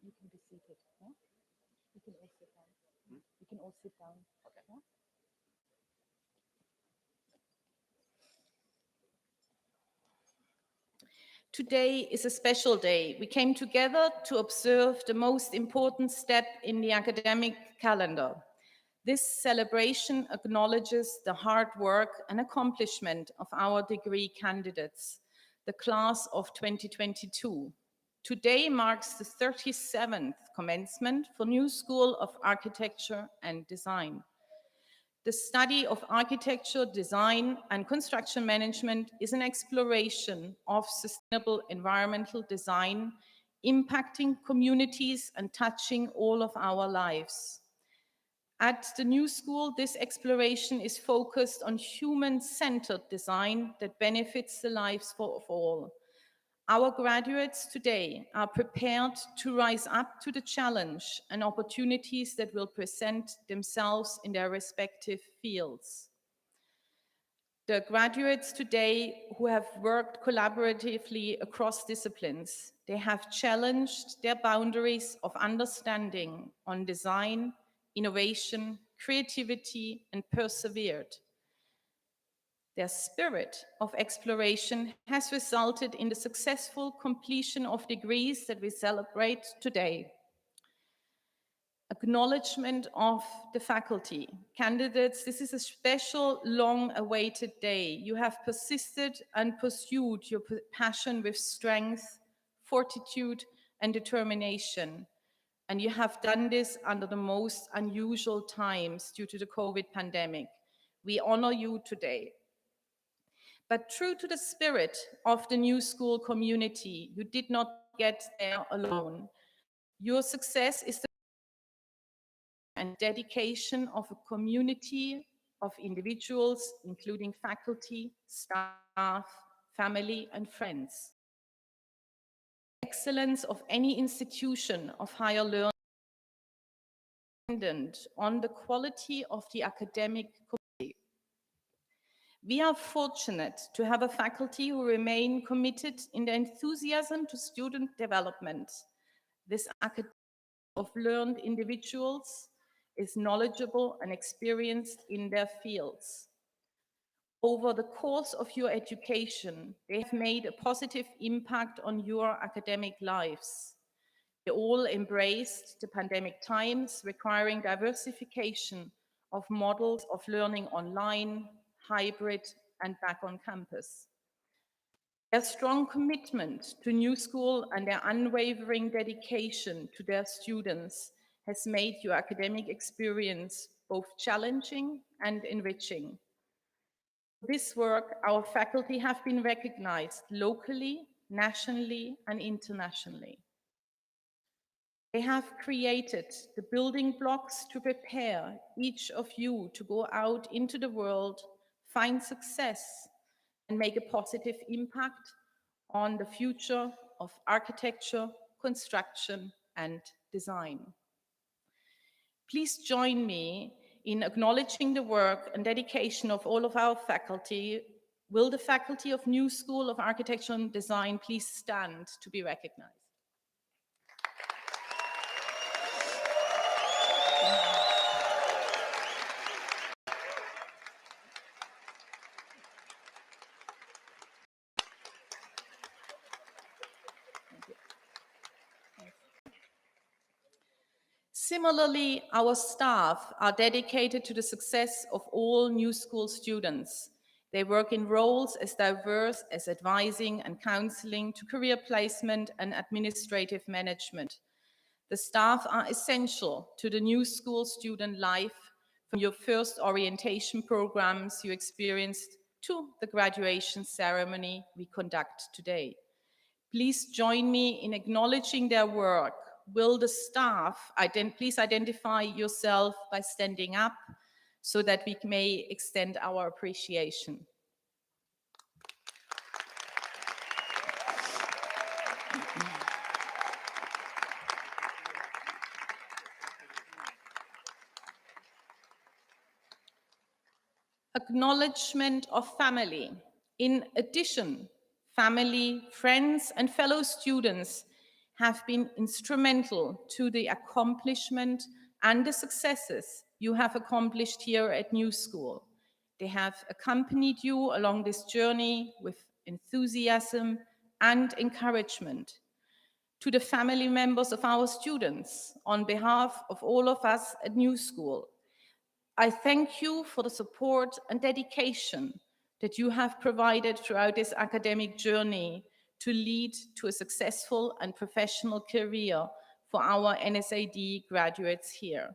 You can be seated. Yeah? You can all sit down. You can all sit down. Okay. Yeah? Today is a special day. We came together to observe the most important step in the academic calendar. This celebration acknowledges the hard work and accomplishment of our degree candidates, the class of 2022. Today marks the 37th commencement for New School of Architecture and Design. The study of architecture, design, and construction management is an exploration of sustainable environmental design, impacting communities and touching all of our lives. At the New School, this exploration is focused on human-centered design that benefits the lives of all. Our graduates today are prepared to rise up to the challenge and opportunities that will present themselves in their respective fields. The graduates today who have worked collaboratively across disciplines, they have challenged their boundaries of understanding on design, innovation, creativity, and persevered. Their spirit of exploration has resulted in the successful completion of degrees that we celebrate today. Acknowledgement of the faculty. Candidates, this is a special, long-awaited day. You have persisted and pursued your passion with strength, fortitude, and determination. And you have done this under the most unusual times due to the COVID pandemic. We honor you today. But true to the spirit of the New School community, you did not get there alone. Your success is the and dedication of a community of individuals, including faculty, staff, family, and friends. Excellence of any institution of higher learning dependent on the quality of the academic community. We are fortunate to have a faculty who remain committed in their enthusiasm to student development. This academy of learned individuals is knowledgeable and experienced in their fields. Over the course of your education, they have made a positive impact on your academic lives. They all embraced the pandemic times, requiring diversification of models of learning online, hybrid, and back on campus. Their strong commitment to New School and their unwavering dedication to their students has made your academic experience both challenging and enriching. For this work, our faculty have been recognized locally, nationally, and internationally. They have created the building blocks to prepare each of you to go out into the world, find success, and make a positive impact on the future of architecture, construction, and design. Please join me in acknowledging the work and dedication of all of our faculty. Will the faculty of New School of Architecture and Design please stand to be recognized? Similarly, our staff are dedicated to the success of all New School students. They work in roles as diverse as advising and counseling to career placement and administrative management. The staff are essential to the New School student life, from your first orientation programs you experienced to the graduation ceremony we conduct today. Please join me in acknowledging their work. Will the staff please identify yourself by standing up so that we may extend our appreciation. Acknowledgement of family. In addition, family, friends, and fellow students have been instrumental to the accomplishment and the successes you have accomplished here at New School. They have accompanied you along this journey with enthusiasm and encouragement. To the family members of our students, on behalf of all of us at New School, I thank you for the support and dedication that you have provided throughout this academic journey to lead to a successful and professional career for our NSAD graduates here.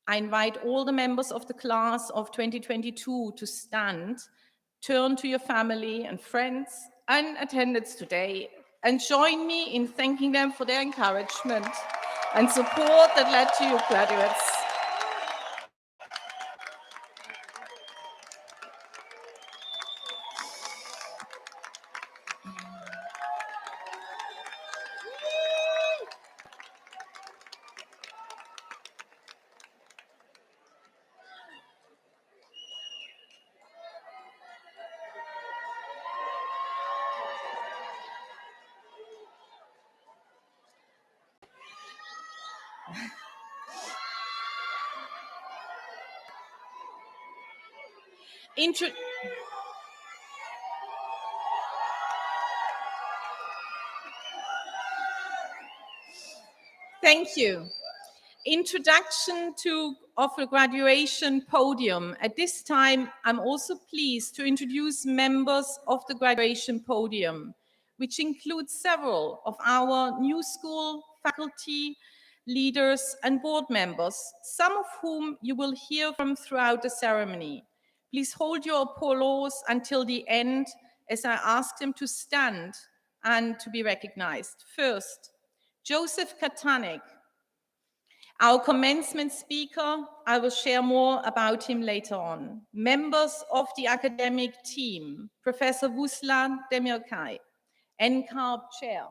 I invite all the members of the class of 2022 to stand, turn to your family and friends and attendants today, and join me in thanking them for their encouragement and support that led to your graduates. Thank you. Introduction of the graduation podium. At this time, I'm also pleased to introduce members of the graduation podium, which includes several of our New School faculty, leaders, and board members, some of whom you will hear from throughout the ceremony. Please hold your applause until the end as I ask them to stand and to be recognized. First, Joseph Katanik, our commencement speaker. I will share more about him later on. Members of the academic team, Professor Ruslan Demirkay, NCARB Chair.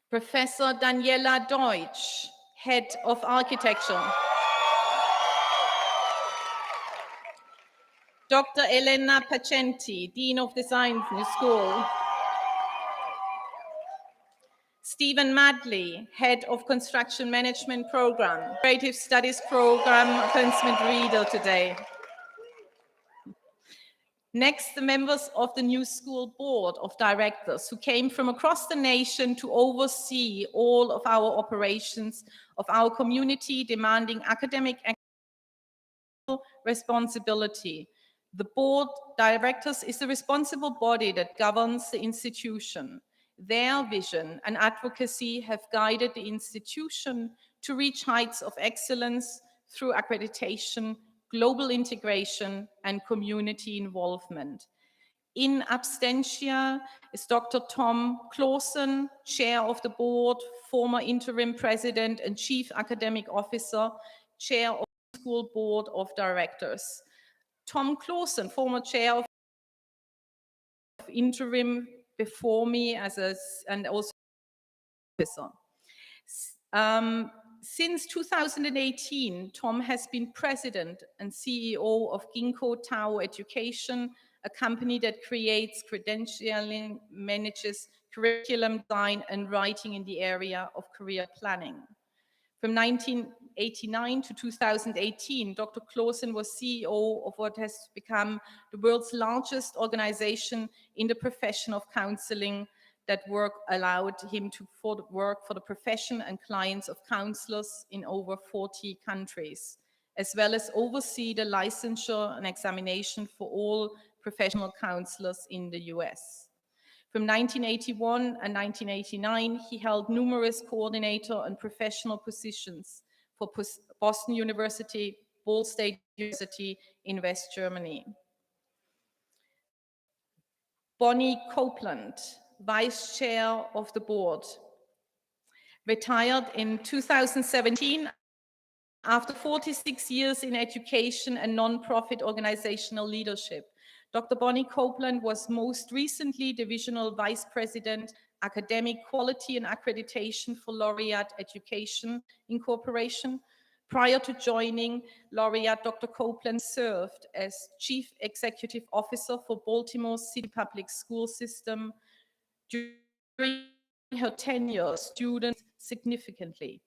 Professor Daniela Deutsch, Head of Architecture. Dr. Elena Pacenti, Dean of Design School. Stephen Madley, Head of Construction Management Program, Creative Studies Program, Commencement Reader today. Next, the members of the New School Board of Directors who came from across the nation to oversee all of our operations of our community demanding academic responsibility. The Board Directors is the responsible body that governs the institution. Their vision and advocacy have guided the institution to reach heights of excellence through accreditation, global integration, and community involvement. In absentia is Dr. Tom Clausen, Chair of the Board, former interim president and chief academic officer, Chair of the School Board of Directors. Tom Clausen, former Chair of interim before me and also officer. Since 2018, Tom has been president and CEO of Ginkgo Tao Education, a company that creates credentialing, manages curriculum design and writing in the area of career planning. From 1989 to 2018, Dr. Clausen was CEO of what has become the world's largest organization in the profession of counseling. That work allowed him to work for the profession and clients of counselors in over 40 countries, as well as oversee the licensure and examination for all professional counselors in the US. From 1981 and 1989, he held numerous coordinator and professional positions for Boston University, Ball State University in West Germany. Bonnie Copeland, Vice Chair of the Board, retired in 2017 after 46 years in education and non-profit organizational leadership. Dr. Bonnie Copeland was most recently Divisional Vice President, Academic Quality and Accreditation for Laureate Education Incorporation. Prior to joining Laureate, Dr. Copeland served as Chief Executive Officer for Baltimore City Public School System during her tenure, students significantly.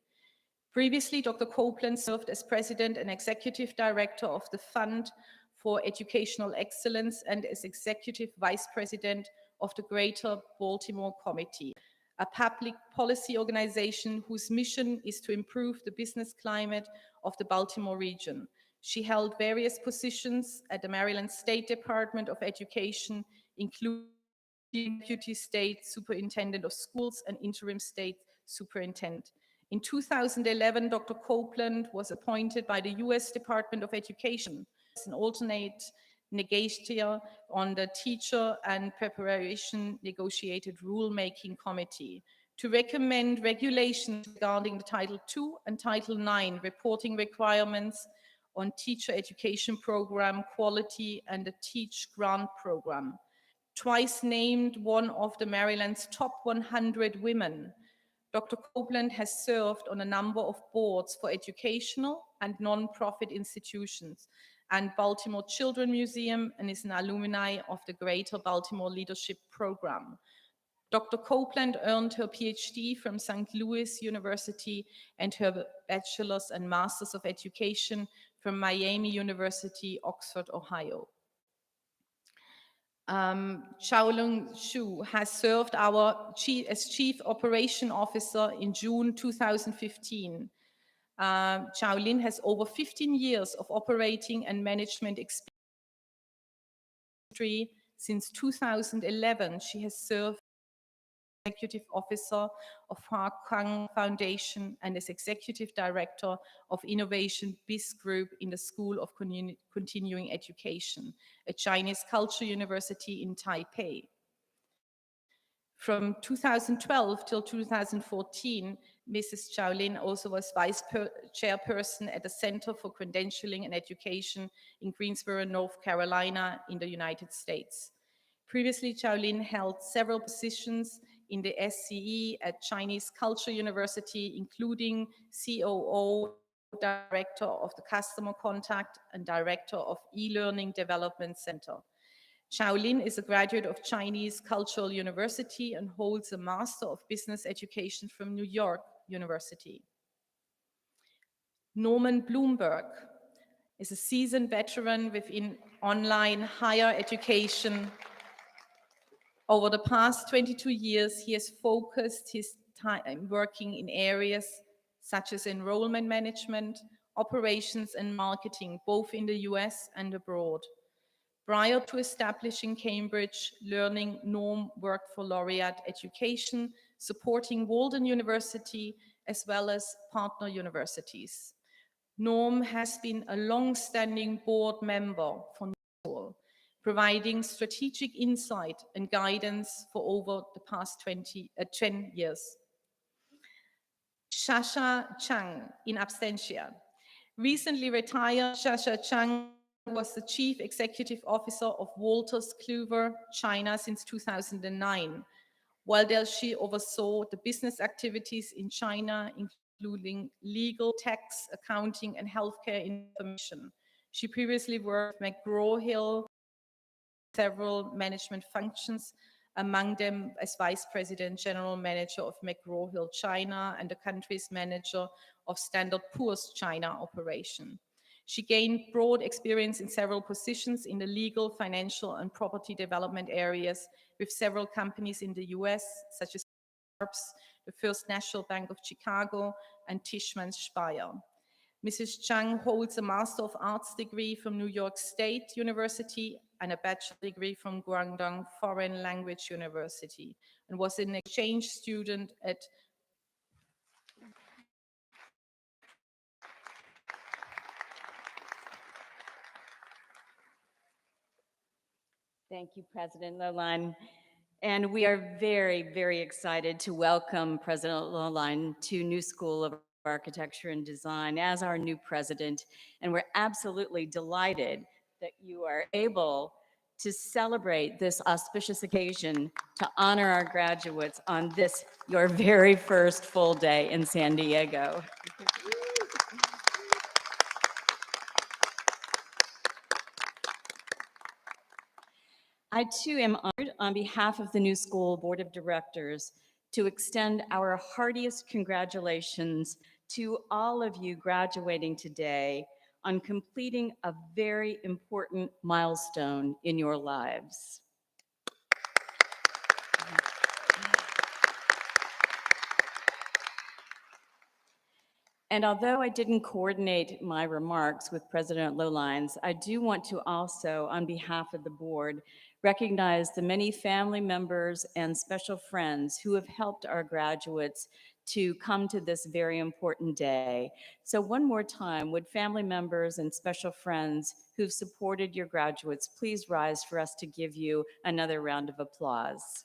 Previously, Dr. Copeland served as President and Executive Director of the Fund for Educational Excellence and as Executive Vice President of the Greater Baltimore Committee, a public policy organization whose mission is to improve the business climate of the Baltimore region. She held various positions at the Maryland State Department of Education, including Deputy State Superintendent of Schools and Interim State Superintendent. In 2011, Dr. Copeland was appointed by the U.S. Department of Education as an alternate negotiator on the Teacher and Preparation Negotiated Rulemaking Committee to recommend regulations regarding the Title II and Title IX reporting requirements on teacher education program quality and the Teach Grant program. Twice named one of the Maryland's top 100 women, Dr. Copeland has served on a number of boards for educational and nonprofit institutions and Baltimore Children Museum, and is an alumni of the Greater Baltimore Leadership Program. Dr. Copeland earned her PhD from St. Louis University and her Bachelors and Masters of Education from Miami University, Oxford, Ohio. Xiaolong Xu has served as Chief Operation Officer in June 2015. Xiaolin has over 15 years of operating and management experience. Since 2011, she has served as Executive Officer of Ha Kang Foundation and as Executive Director of Innovation BIS Group in the School of Continuing Education, a Chinese culture university in Taipei. From 2012 till 2014, Mrs. Xiaolin also was Vice Chairperson at the Center for Credentialing and Education in Greensboro, North Carolina, in the United States. Previously, Xiaolin held several positions in the SCE at Chinese Culture University, including COO, Director of the Customer Contact, and Director of E-Learning Development Center. Xiaolin is a graduate of Chinese Cultural University and holds a Master of Business Education from New York University. Norman Bloomberg is a seasoned veteran within online higher education. Over the past 22 years, he has focused his time working in areas such as enrollment management, operations, and marketing, both in the US and abroad. Prior to establishing Cambridge Learning, Norm worked for Laureate Education, supporting Walden University, as well as partner universities. Norm has been a long-standing board member for NSCOL, providing strategic insight and guidance for over the past 10 years. Shasha Chang, in absentia. Recently retired Shasha Chang was the Chief Executive Officer of Wolters Kluwer China since 2009. While there, she oversaw the business activities in China, including legal, tax, accounting, and healthcare information. She previously worked at McGraw-Hill, several management functions, among them as Vice President, General Manager of McGraw-Hill China and the country's manager of Standard & Poor's China operation. She gained broad experience in several positions in the legal, financial, and property development areas with several companies in the US, such as Forbes, the First National Bank of Chicago, and Tishman Speyer. Mrs. Chang holds a Master of Arts degree from New York State University and a bachelor degree from Guangdong Foreign Language University, and was an exchange student at Thank you, President Lalonde. And we are very, very excited to welcome President Lalonde to New School of Architecture and Design as our new president. And we're absolutely delighted that you are able to celebrate this auspicious occasion to honor our graduates on this, your very first full day in San Diego. I too am honored on behalf of the New School Board of Directors to extend our heartiest congratulations to all of you graduating today on completing a very important milestone in your lives. And although I didn't coordinate my remarks with President Lowlines, I do want to also, on behalf of the board, recognize the many family members and special friends who have helped our graduates to come to this very important day. So one more time, would family members and special friends who've supported your graduates please rise for us to give you another round of applause.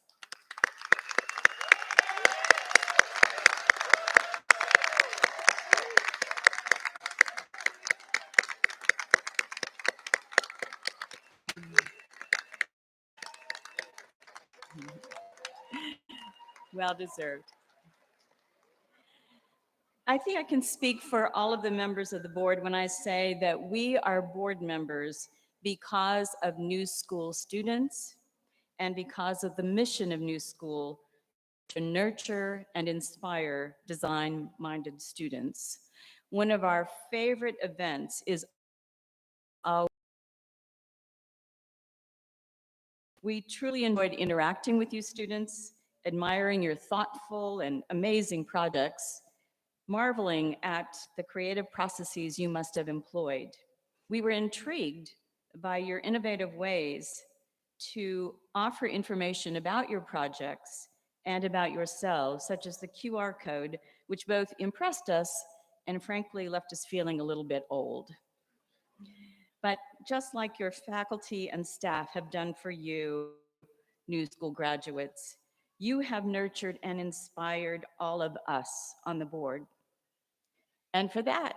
Well deserved. I think I can speak for all of the members of the board when I say that we are board members because of New School students and because of the mission of New School to nurture and inspire design-minded students. One of our favorite events is we truly enjoyed interacting with you students, admiring your thoughtful and amazing projects, marveling at the creative processes you must have employed. We were intrigued by your innovative ways to offer information about your projects and about yourselves, such as the QR code, which both impressed us and frankly left us feeling a little bit old. But just like your faculty and staff have done for you, New School graduates, you have nurtured and inspired all of us on the board. And for that,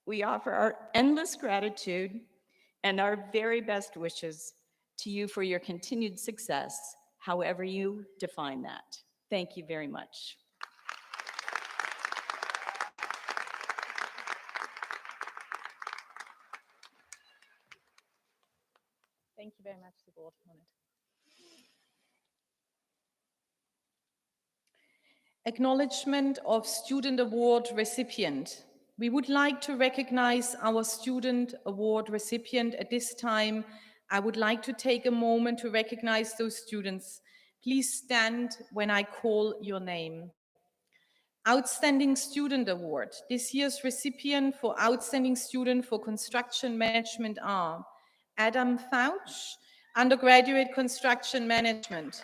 we offer our endless gratitude and our very best wishes to you for your continued success, however you define that. Thank you very much. Thank you very much, the board on it. Acknowledgement of Student Award recipient. We would like to recognize our Student Award recipient. At this time, I would like to take a moment to recognize those students. Please stand when I call your name. Outstanding Student Award. This year's recipient for Outstanding Student for Construction Management are Adam Fauch, Undergraduate Construction Management.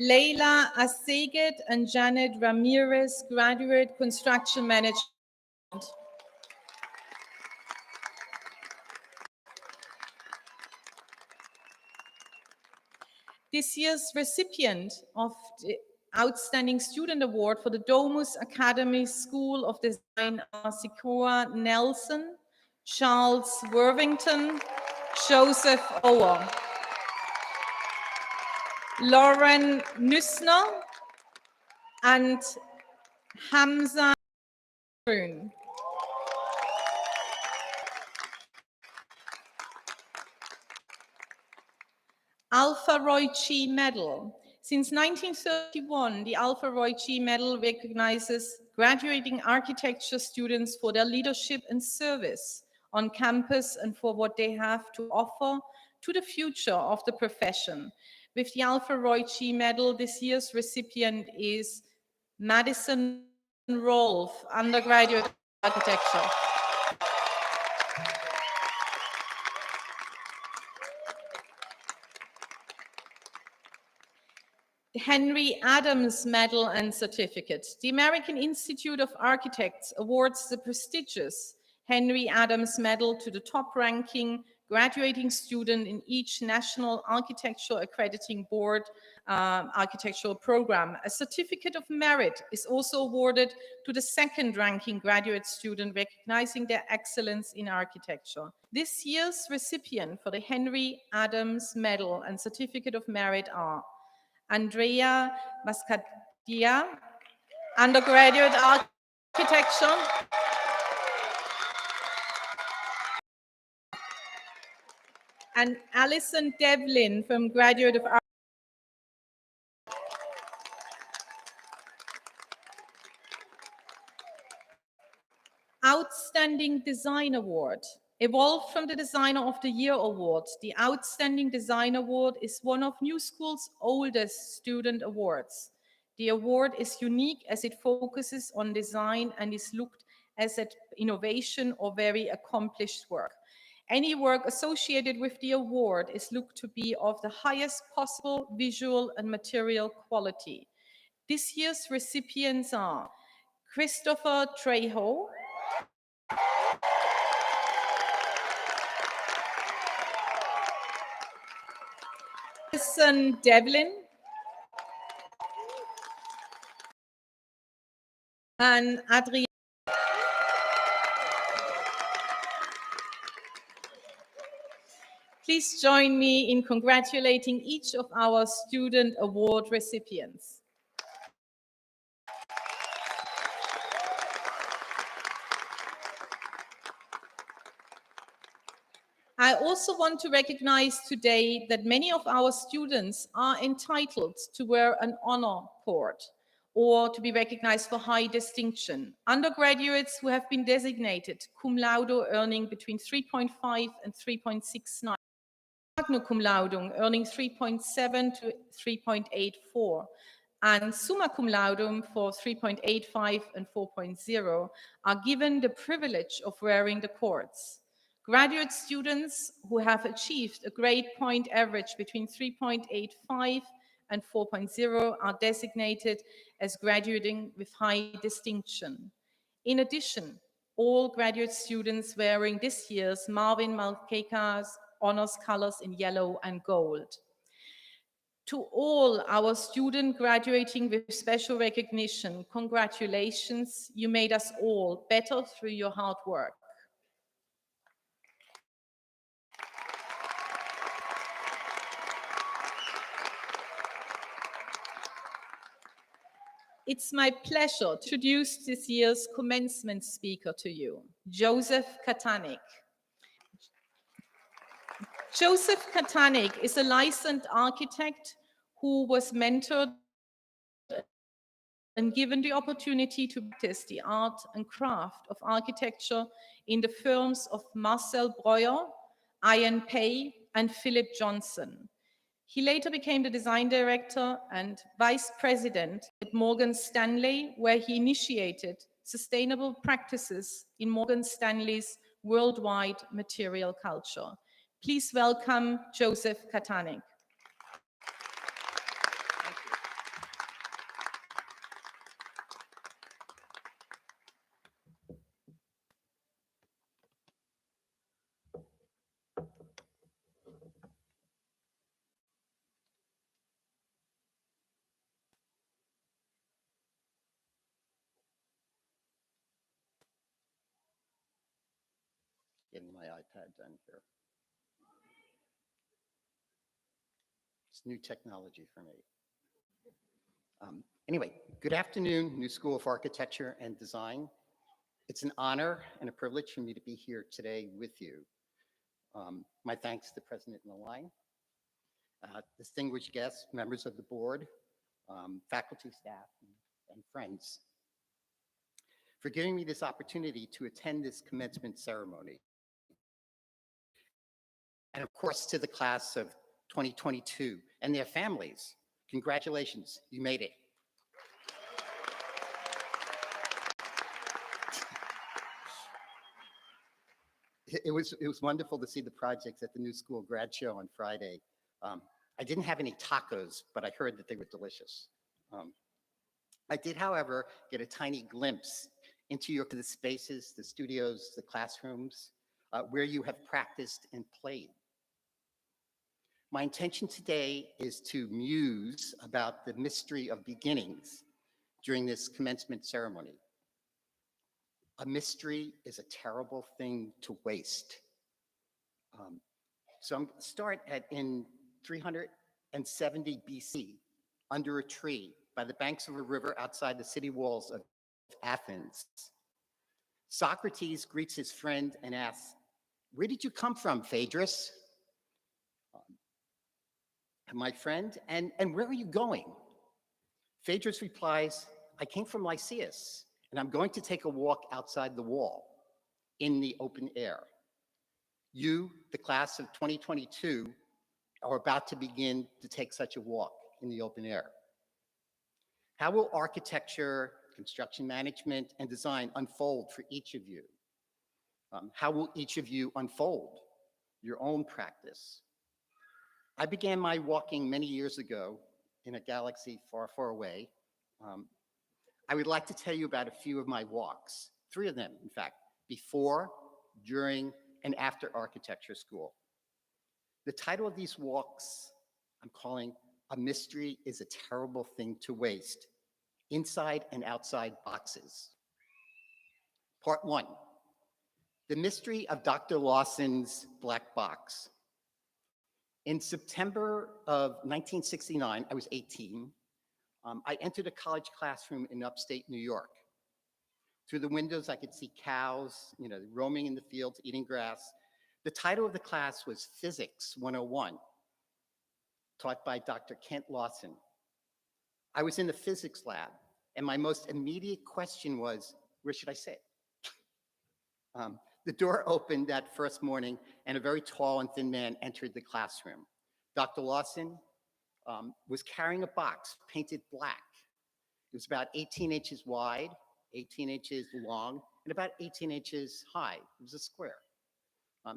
Leila Aseget and Janet Ramirez, Graduate Construction Management. This year's recipient of the Outstanding Student Award for the Domus Academy School of Design are Sikora Nelson, Charles Worthington, Joseph Ower, Lauren Nüssner, and Hamza Brun. Alpha Roy Chi Medal. Since 1931, the Alpha Roy Chi Medal recognizes graduating architecture students for their leadership and service on campus and for what they have to offer to the future of the profession. With the Alpha Roy Chi Medal, this year's recipient is Madison Rolfe, undergraduate architecture. The Henry Adams Medal and Certificate. The American Institute of Architects awards the prestigious Henry Adams Medal to the top-ranking graduating student in each National Architectural Accrediting Board architectural program. A Certificate of Merit is also awarded to the second-ranking graduate student, recognizing their excellence in architecture. This year's recipient for the Henry Adams Medal and Certificate of Merit are Andrea Mascadia, undergraduate architecture. and Alison Devlin from Graduate of Architecture. Outstanding Design Award. Evolved from the Designer of the Year Award, the Outstanding Design Award is one of New School's oldest student awards. The award is unique as it focuses on design and is looked as at innovation or very accomplished work. Any work associated with the award is looked to be of the highest possible visual and material quality. This year's recipients are Christopher Trejo, Alison Devlin, and Adrienne. Please join me in congratulating each of our student award recipients. I also want to recognize today that many of our students are entitled to wear an honor cord or to be recognized for high distinction. Undergraduates who have been designated cum laude earning between 3.5 and 3.69. Magna cum laude earning 3.7 to 3.84, and summa cum laude for 3.85 and 4.0 are given the privilege of wearing the cords. Graduate students who have achieved a grade point average between 3.85 and 4.0 are designated as graduating with high distinction. In addition, all graduate students wearing this year's Marvin Malkeka's honors colors in yellow and gold. To all our students graduating with special recognition, congratulations, you made us all better through your hard work. It's my pleasure to introduce this year's commencement speaker to you, Joseph Katanik. Joseph Katanik is a licensed architect who was mentored and given the opportunity to practice the art and craft of architecture in the firms of Marcel Breuer, Ian Pei, and Philip Johnson. He later became the design director and vice president at Morgan Stanley, where he initiated sustainable practices in Morgan Stanley's worldwide material culture. Please welcome Joseph Katanik. Getting my iPad done here. It's new technology for me. Anyway, good afternoon, New School of Architecture and Design. It's an honor and a privilege for me to be here today with you. My thanks to President Noline, distinguished guests, members of the board, faculty, staff, and friends, for giving me this opportunity to attend this commencement ceremony. And of course, to the class of 2022 and their families, congratulations, you made it. It was wonderful to see the projects at the New School grad show on Friday. I didn't have any tacos, but I heard that they were delicious. I did, however, get a tiny glimpse into the spaces, the studios, the classrooms, where you have practiced and played. My intention today is to muse about the mystery of beginnings during this commencement ceremony. A mystery is a terrible thing to waste. So I'm going to start in 370 BC, under a tree by the banks of a river outside the city walls of Athens. Socrates greets his friend and asks, "Where did you come from, Phaedrus?" My friend, and where are you going? Phaedrus replies, I came from Lyceus, and I'm going to take a walk outside the wall in the open air. You, the class of 2022, are about to begin to take such a walk in the open air. How will architecture, construction management, and design unfold for each of you? How will each of you unfold your own practice? I began my walking many years ago in a galaxy far, far away. I would like to tell you about a few of my walks, 3 of them, in fact, before, during, and after architecture school. The title of these walks I'm calling A Mystery is a Terrible Thing to Waste, Inside and Outside Boxes. Part 1, The Mystery of Dr. Lawson's Black Box. In September of 1969, I was 18. I entered a college classroom in upstate New York. Through the windows, I could see cows, roaming in the fields, eating grass. The title of the class was Physics 101, taught by Dr. Kent Lawson. I was in the physics lab, and my most immediate question was, where should I sit? The door opened that first morning, and a very tall and thin man entered the classroom. Dr. Lawson was carrying a box painted black. It was about 18 inches wide, 18 inches long, and about 18 inches high. It was a square.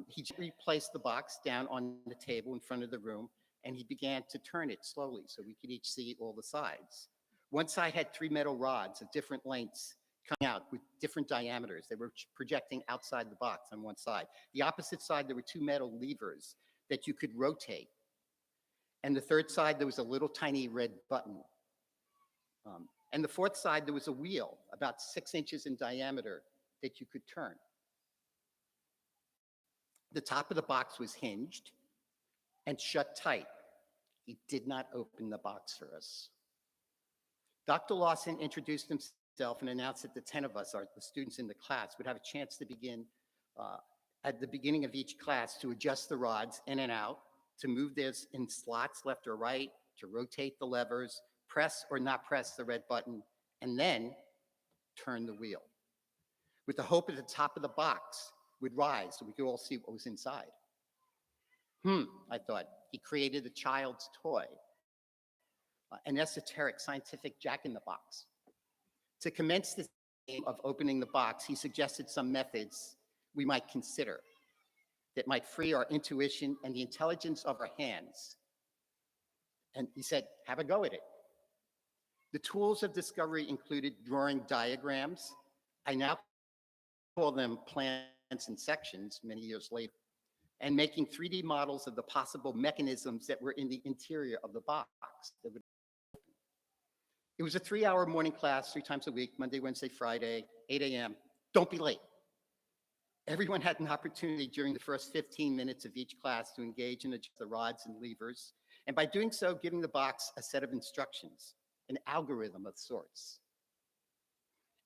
He replaced the box down on the table in front of the room, and he began to turn it slowly so we could each see all the sides. One side had 3 metal rods of different lengths coming out with different diameters. They were projecting outside the box on one side. The opposite side, there were 2 metal levers that you could rotate. And the third side, there was a little tiny red button. And the fourth side, there was a wheel about 6 inches in diameter that you could turn. The top of the box was hinged and shut tight. He did not open the box for us. Dr. Lawson introduced himself and announced that the 10 of us, the students in the class, would have a chance to begin at the beginning of each class to adjust the rods in and out, to move this in slots left or right, to rotate the levers, press or not press the red button, and then turn the wheel, with the hope at the top of the box would rise so we could all see what was inside. I thought, he created a child's toy, an esoteric scientific jack-in-the-box. To commence the game of opening the box, he suggested some methods we might consider that might free our intuition and the intelligence of our hands. And he said, have a go at it. The tools of discovery included drawing diagrams. I now call them plans and sections many years later, and making 3D models of the possible mechanisms that were in the interior of the box. It was a 3-hour morning class, 3 times a week, Monday, Wednesday, Friday, 8 a.m. Don't be late. Everyone had an opportunity during the first 15 minutes of each class to engage and adjust the rods and levers, and by doing so, giving the box a set of instructions, an algorithm of sorts.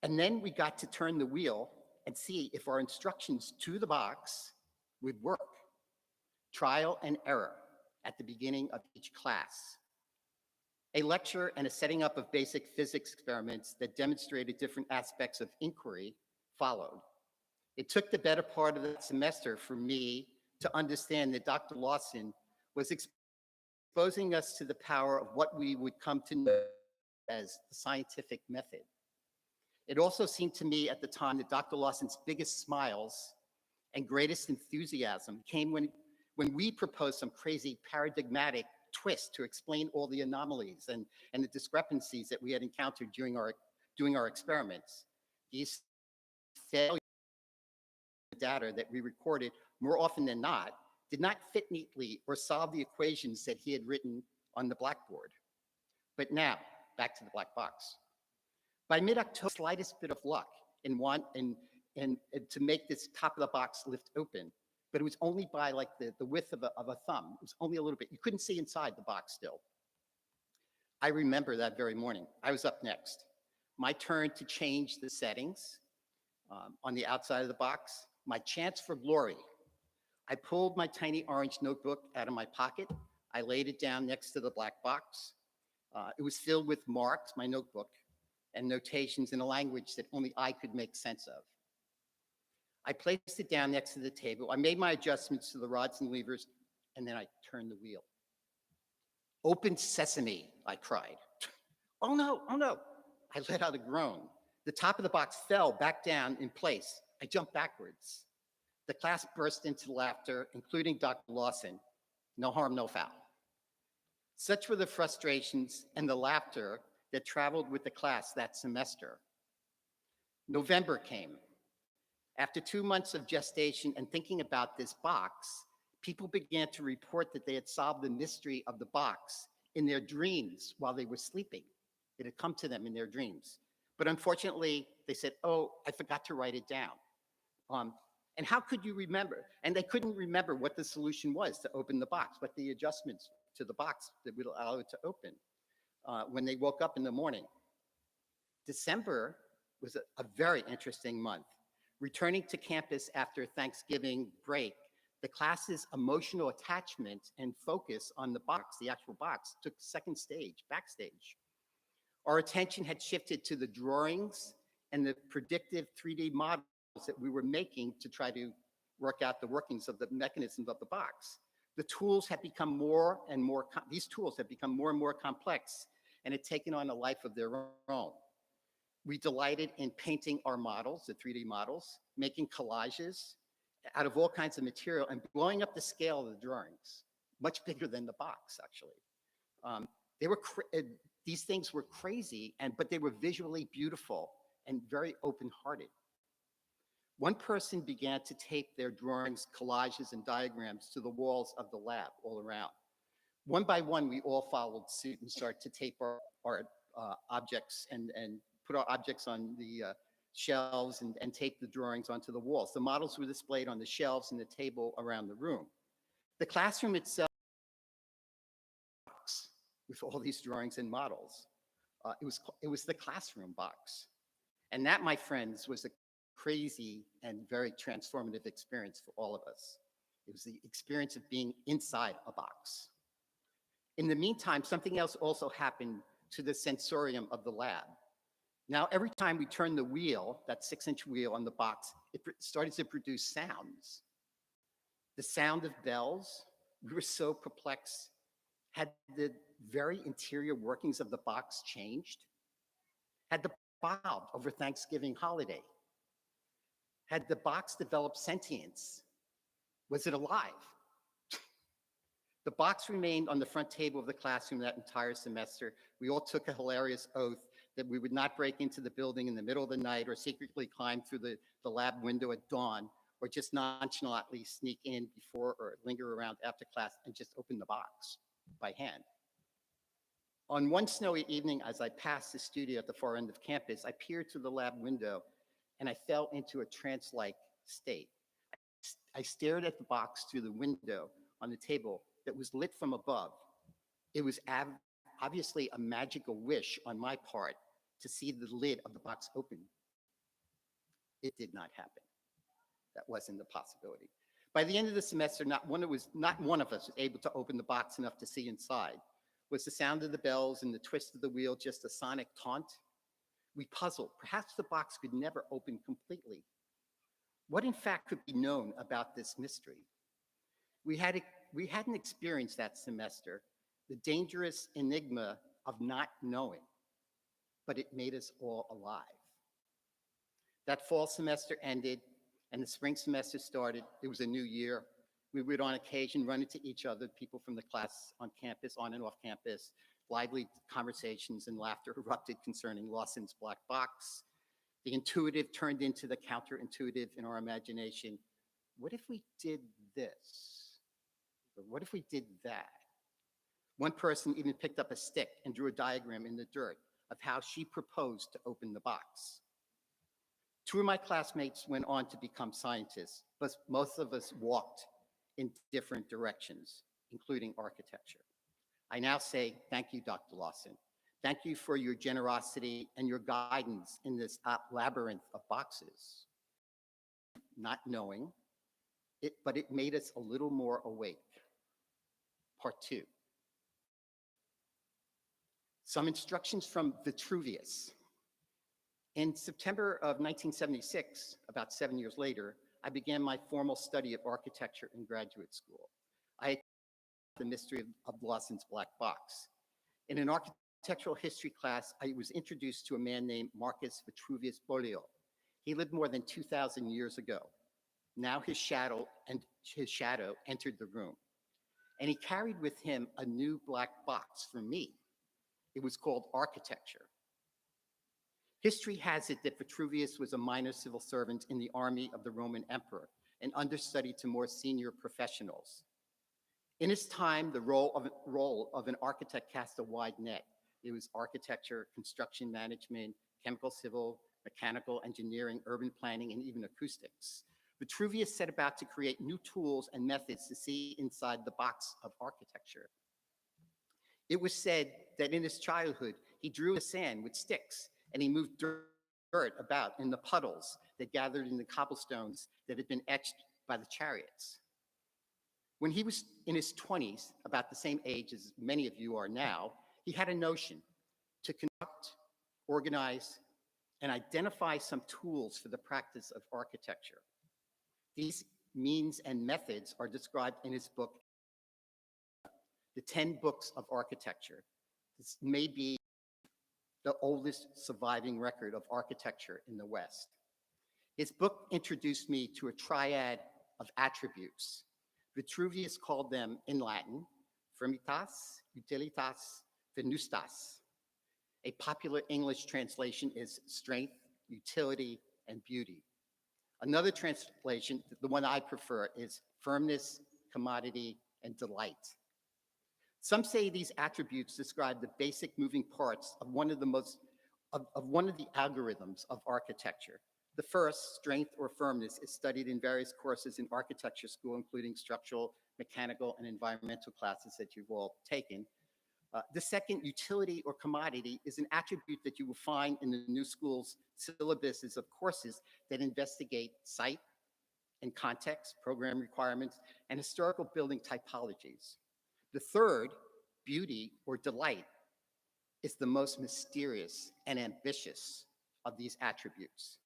And then we got to turn the wheel and see if our instructions to the box would work. Trial and error at the beginning of each class. A lecture and a setting up of basic physics experiments that demonstrated different aspects of inquiry followed. It took the better part of the semester for me to understand that Dr. Lawson was exposing us to the power of what we would come to know as the scientific method. It also seemed to me at the time that Dr. Lawson's biggest smiles and greatest enthusiasm came when we proposed some crazy paradigmatic twist to explain all the anomalies and the discrepancies that we had encountered during our experiments. These failures data that we recorded more often than not did not fit neatly or solve the equations that he had written on the blackboard. But now, back to the black box. By mid-October, slightest bit of luck and to make this top of the box lift open, but it was only by like the width of a thumb. It was only a little bit. You couldn't see inside the box still. I remember that very morning. I was up next. My turn to change the settings on the outside of the box. My chance for glory. I pulled my tiny orange notebook out of my pocket. I laid it down next to the black box. It was filled with marks, my notebook, and notations in a language that only I could make sense of. I placed it down next to the table. I made my adjustments to the rods and levers, and then I turned the wheel. "Open sesame," I cried. "Oh no, oh no." I let out a groan. The top of the box fell back down in place. I jumped backwards. The class burst into laughter, including Dr. Lawson. No harm, no foul. Such were the frustrations and the laughter that traveled with the class that semester. November came. After 2 months of gestation and thinking about this box, people began to report that they had solved the mystery of the box in their dreams while they were sleeping. It had come to them in their dreams. But unfortunately, they said, "Oh, I forgot to write it down." And how could you remember? And they couldn't remember what the solution was to open the box, what the adjustments to the box that would allow it to open when they woke up in the morning. December was a very interesting month. Returning to campus after Thanksgiving break, the class's emotional attachment and focus on the box, the actual box, took second stage, backstage. Our attention had shifted to the drawings and the predictive 3D models that we were making to try to work out the workings of the mechanisms of the box. The tools had become more and more, these tools had become more and more complex and had taken on a life of their own. We delighted in painting our models, the 3D models, making collages out of all kinds of material and blowing up the scale of the drawings, much bigger than the box, actually. These things were crazy, but they were visually beautiful and very open-hearted. One person began to tape their drawings, collages, and diagrams to the walls of the lab all around. One by one, we all followed suit and started to tape our objects and put our objects on the shelves and tape the drawings onto the walls. The models were displayed on the shelves and the table around the room. The classroom itself with all these drawings and models. It was the classroom box. And that, my friends, was a crazy and very transformative experience for all of us. It was the experience of being inside a box. In the meantime, something else also happened to the sensorium of the lab. Now, every time we turned the wheel, that 6-inch wheel on the box, it started to produce sounds. The sound of bells. We were so perplexed. Had the very interior workings of the box changed? Had the box evolved over Thanksgiving holiday? Had the box developed sentience? Was it alive? The box remained on the front table of the classroom that entire semester. We all took a hilarious oath that we would not break into the building in the middle of the night or secretly climb through the lab window at dawn, or just nonchalantly sneak in before or linger around after class and just open the box by hand. On one snowy evening, as I passed the studio at the far end of campus, I peered through the lab window and I fell into a trance-like state. I stared at the box through the window on the table that was lit from above. It was obviously a magical wish on my part to see the lid of the box open. It did not happen. That wasn't a possibility. By the end of the semester, not one of us was able to open the box enough to see inside. Was the sound of the bells and the twist of the wheel just a sonic taunt? We puzzled. Perhaps the box could never open completely. What in fact could be known about this mystery? We hadn't experienced that semester the dangerous enigma of not knowing, but it made us all alive. That fall semester ended and the spring semester started. It was a new year. We would on occasion run into each other, people from the class on campus, on and off campus. Lively conversations and laughter erupted concerning Lawson's black box. The intuitive turned into the counterintuitive in our imagination. What if we did this? Or what if we did that? One person even picked up a stick and drew a diagram in the dirt of how she proposed to open the box. Two of my classmates went on to become scientists, but most of us walked in different directions, including architecture. I now say thank you, Dr. Lawson. Thank you for your generosity and your guidance in this labyrinth of boxes. Not knowing, but it made us a little more awake. Part 2, Some instructions from Vitruvius. In September of 1976, about 7 years later, I began my formal study of architecture in graduate school. I had the mystery of Lawson's black box. In an architectural history class, I was introduced to a man named Marcus Vitruvius Bollio. He lived more than 2,000 years ago. Now his shadow entered the room, and he carried with him a new black box for me. It was called architecture. History has it that Vitruvius was a minor civil servant in the army of the Roman emperor, an understudy to more senior professionals. In his time, the role of an architect cast a wide net. It was architecture, construction management, chemical, civil, mechanical, engineering, urban planning, and even acoustics. Vitruvius set about to create new tools and methods to see inside the box of architecture. It was said that in his childhood, he drew in the sand with sticks, and he moved dirt about in the puddles that gathered in the cobblestones that had been etched by the chariots. When he was in his 20s, about the same age as many of you are now, he had a notion to conduct, organize, and identify some tools for the practice of architecture. These means and methods are described in his book, The 10 Books of Architecture. This may be the oldest surviving record of architecture in the West. His book introduced me to a triad of attributes. Vitruvius called them in Latin, firmitas, utilitas, venustas. A popular English translation is strength, utility, and beauty. Another translation, the one I prefer, is firmness, commodity, and delight. Some say these attributes describe the basic moving parts of one of the algorithms of architecture. The first, strength or firmness, is studied in various courses in architecture school, including structural, mechanical, and environmental classes that you've all taken. The second, utility or commodity, is an attribute that you will find in the new school's syllabuses of courses that investigate site and context, program requirements, and historical building typologies. The third, beauty or delight, is the most mysterious and ambitious of these attributes.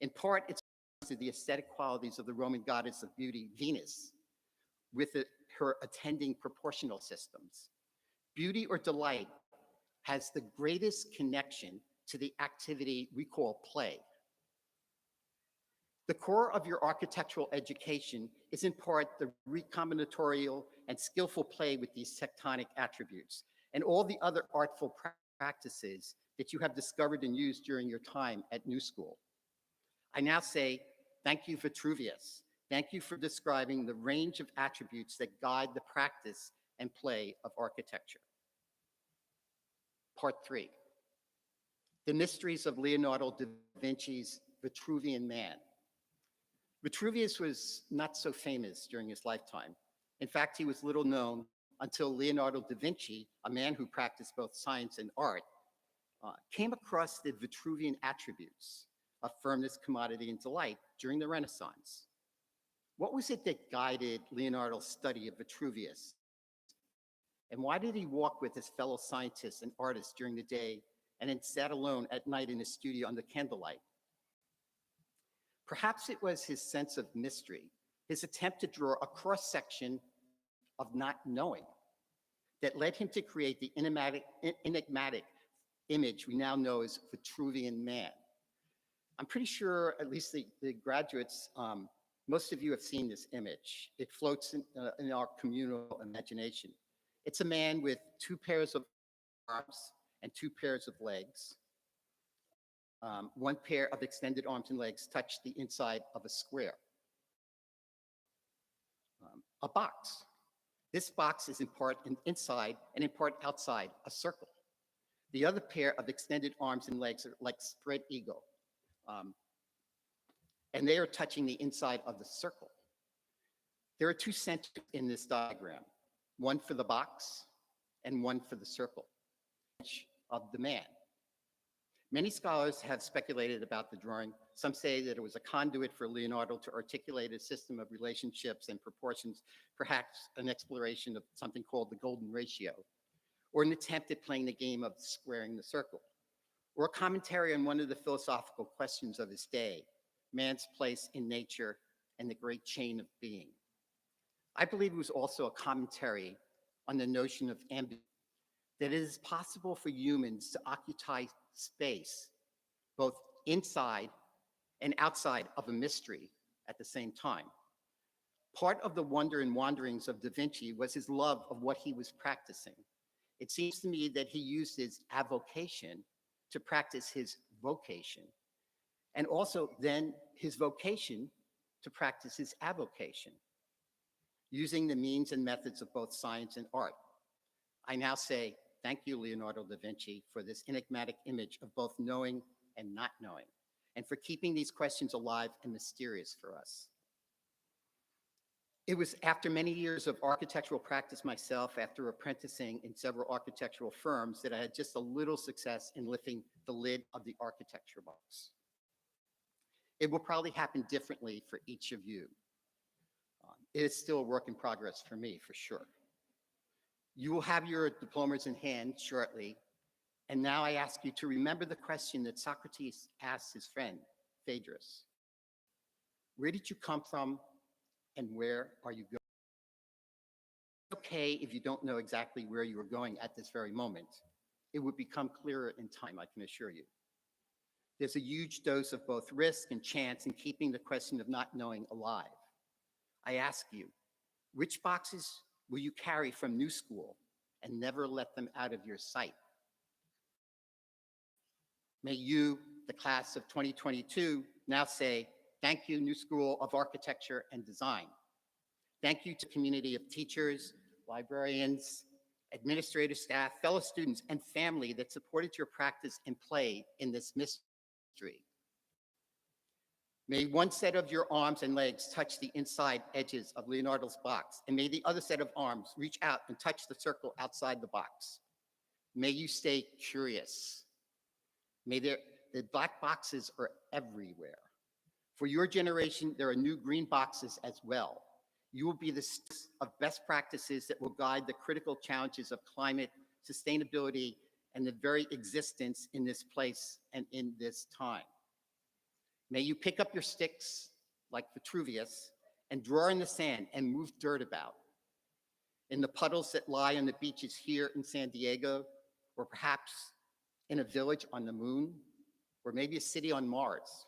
In part, it's to the aesthetic qualities of the Roman goddess of beauty, Venus, with her attending proportional systems. Beauty or delight has the greatest connection to the activity we call play. The core of your architectural education is in part the recombinatorial and skillful play with these tectonic attributes and all the other artful practices that you have discovered and used during your time at New School. I now say, thank you, Vitruvius. Thank you for describing the range of attributes that guide the practice and play of architecture. Part 3, the mysteries of Leonardo da Vinci's Vitruvian Man. Vitruvius was not so famous during his lifetime. In fact, he was little known until Leonardo da Vinci, a man who practiced both science and art, came across the Vitruvian attributes of firmness, commodity, and delight during the Renaissance. What was it that guided Leonardo's study of Vitruvius? And why did he walk with his fellow scientists and artists during the day and then sat alone at night in his studio under candlelight? Perhaps it was his sense of mystery, his attempt to draw a cross-section of not knowing, that led him to create the enigmatic image we now know as Vitruvian Man. I'm pretty sure, at least the graduates, most of you have seen this image. It floats in our communal imagination. It's a man with 2 pairs of arms and 2 pairs of legs. 1 pair of extended arms and legs touch the inside of a square. A box. This box is in part inside and in part outside a circle. The other pair of extended arms and legs are like spread eagle. And they are touching the inside of the circle. There are 2 centers in this diagram, one for the box and one for the circle of the man. Many scholars have speculated about the drawing. Some say that it was a conduit for Leonardo to articulate a system of relationships and proportions, perhaps an exploration of something called the golden ratio. or an attempt at playing the game of squaring the circle, or a commentary on one of the philosophical questions of his day, man's place in nature and the great chain of being. I believe it was also a commentary on the notion of ambiguity, that it is possible for humans to occupy space both inside and outside of a mystery at the same time. Part of the wonder and wanderings of Da Vinci was his love of what he was practicing. It seems to me that he used his avocation to practice his vocation, and also then his vocation to practice his avocation, using the means and methods of both science and art. I now say, thank you, Leonardo da Vinci, for this enigmatic image of both knowing and not knowing, and for keeping these questions alive and mysterious for us. It was after many years of architectural practice myself, after apprenticing in several architectural firms, that I had just a little success in lifting the lid of the architecture box. It will probably happen differently for each of you. It is still a work in progress for me, for sure. You will have your diplomas in hand shortly, and now I ask you to remember the question that Socrates asked his friend, Phaedrus. Where did you come from, and where are you going? It's okay if you don't know exactly where you are going at this very moment. It would become clearer in time, I can assure you. There's a huge dose of both risk and chance in keeping the question of not knowing alive. I ask you, which boxes will you carry from New School and never let them out of your sight? May you, the class of 2022, now say, thank you, New School of Architecture and Design. Thank you to the community of teachers, librarians, administrative staff, fellow students, and family that supported your practice and play in this mystery. May one set of your arms and legs touch the inside edges of Leonardo's box, and may the other set of arms reach out and touch the circle outside the box. May you stay curious. May the black boxes are everywhere. For your generation, there are new green boxes as well. You will be the source of best practices that will guide the critical challenges of climate, sustainability, and the very existence in this place and in this time. May you pick up your sticks like Vitruvius and draw in the sand and move dirt about. In the puddles that lie on the beaches here in San Diego, or perhaps in a village on the moon, or maybe a city on Mars.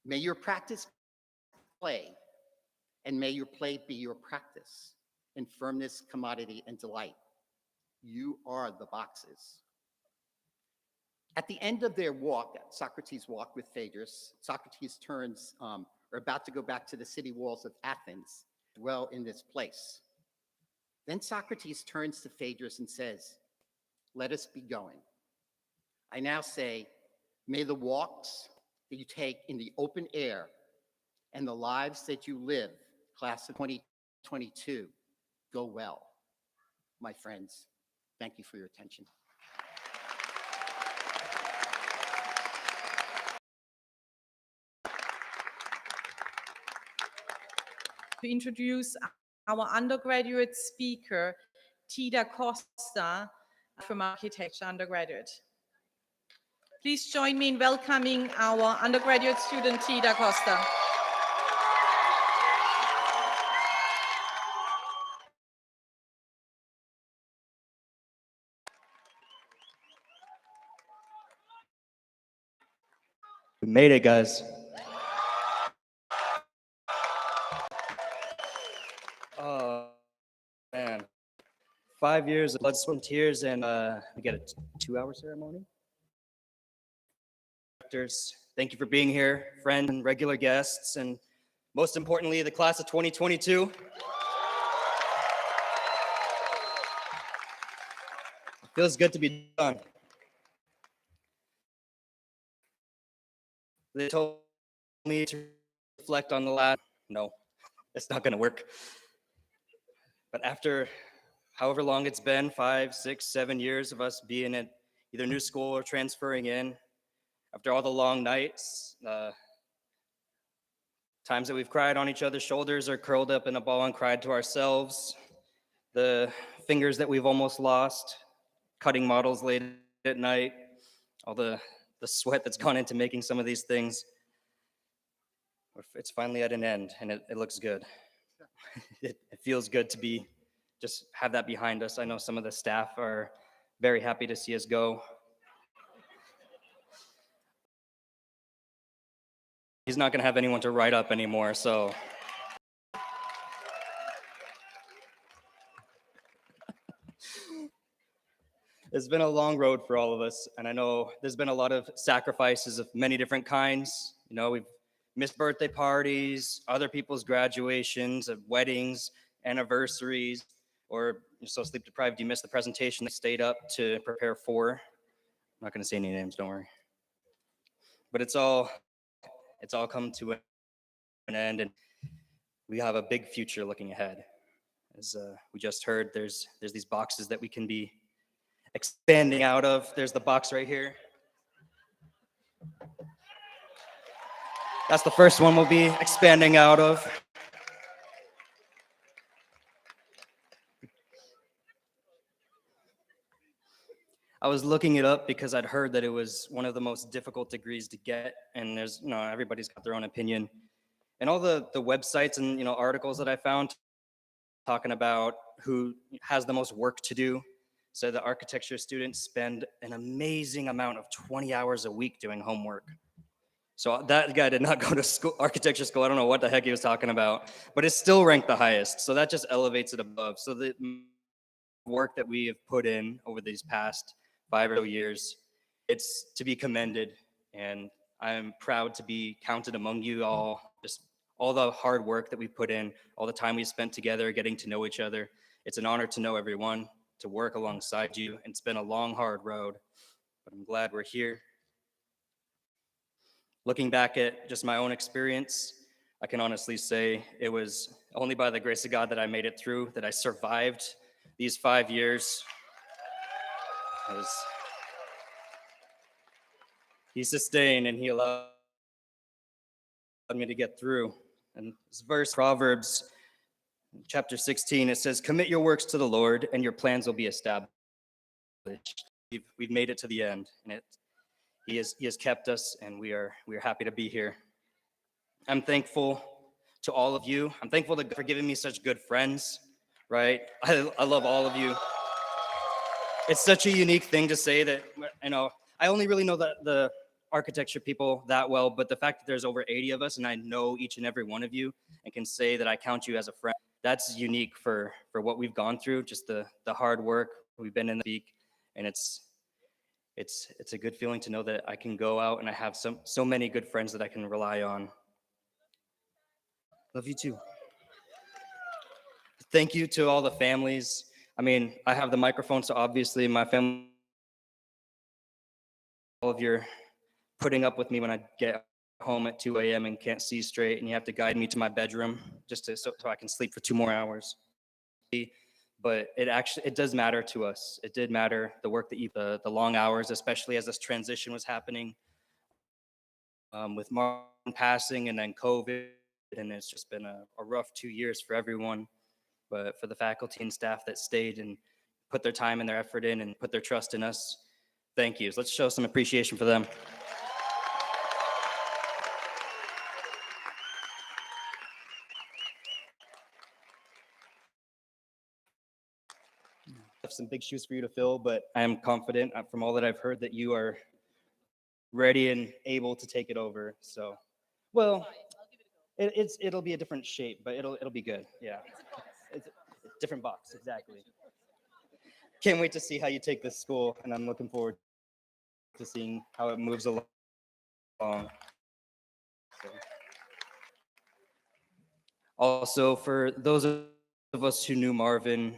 May your practice play, and may your play be your practice in firmness, commodity, and delight. You are the boxes. At the end of their walk, Socrates' walk with Phaedrus, Socrates turns, are about to go back to the city walls of Athens, dwell in this place. Then Socrates turns to Phaedrus and says, let us be going. I now say, may the walks that you take in the open air and the lives that you live, class of 2022, go well. My friends, thank you for your attention. To introduce our undergraduate speaker, Tida Costa from Architecture undergraduate. Please join me in welcoming our undergraduate student, Tida Costa. We made it, guys. Oh, man. 5 years of blood, sweat, and tears, and we get a 2-hour ceremony. Thank you for being here, friends and regular guests, and most importantly, the class of 2022. It feels good to be done. They told me to reflect on the last. No, it's not going to work. But after however long it's been, 5, 6, 7 years of us being at either New School or transferring in, after all the long nights, times that we've cried on each other's shoulders or curled up in a ball and cried to ourselves, the fingers that we've almost lost, cutting models late at night, all the sweat that's gone into making some of these things. It's finally at an end, and it looks good. It feels good to just have that behind us. I know some of the staff are very happy to see us go. He's not going to have anyone to write up anymore, so. It's been a long road for all of us, and I know there's been a lot of sacrifices of many different kinds. You know, we've missed birthday parties, other people's graduations, weddings, anniversaries, or you're so sleep deprived you missed the presentation they stayed up to prepare for. I'm not going to say any names, don't worry. But it's all come to an end, and we have a big future looking ahead. As we just heard, there's these boxes that we can be expanding out of. There's the box right here. That's the first one we'll be expanding out of. I was looking it up because I'd heard that it was one of the most difficult degrees to get, and there's, everybody's got their own opinion. And all the websites and, articles that I found talking about who has the most work to do. So the architecture students spend an amazing amount of 20 hours a week doing homework. So that guy did not go to school, architecture school. I don't know what the heck he was talking about, but it's still ranked the highest. So that just elevates it above. So the work that we have put in over these past 5 or so years, it's to be commended. And I'm proud to be counted among you all. Just all the hard work that we put in, all the time we spent together, getting to know each other. It's an honor to know everyone, to work alongside you. And it's been a long, hard road, but I'm glad we're here. Looking back at just my own experience, I can honestly say it was only by the grace of God that I made it through, that I survived these 5 years. He sustained and he allowed me to get through. And this verse, Proverbs Chapter 16, it says, "Commit your works to the Lord, and your plans will be established." We've made it to the end, and He has kept us, and we are happy to be here. I'm thankful to all of you. I'm thankful for giving me such good friends, right? I love all of you. It's such a unique thing to say that, I only really know the architecture people that well, but the fact that there's over 80 of us, and I know each and every one of you, and can say that I count you as a friend, that's unique for what we've gone through, just the hard work we've been in the week, and it's a good feeling to know that I can go out and I have so many good friends that I can rely on. Love you too. Thank you to all the families. I have the microphone, so obviously my family, all of your putting up with me when I get home at 2 a.m. and can't see straight, and you have to guide me to my bedroom just so I can sleep for 2 more hours. But it does matter to us. It did matter, the work that the long hours, especially as this transition was happening with Martin passing and then COVID, and it's just been a rough 2 years for everyone. But for the faculty and staff that stayed and put their time and their effort in and put their trust in us, thank you. So let's show some appreciation for them. I have some big shoes for you to fill, but I am confident from all that I've heard that you are ready and able to take it over. So, well, it'll be a different shape, but it'll be good. Yeah, it's a different box, exactly. Can't wait to see how you take this school, and I'm looking forward to seeing how it moves along. So. Also, for those of us who knew Marvin,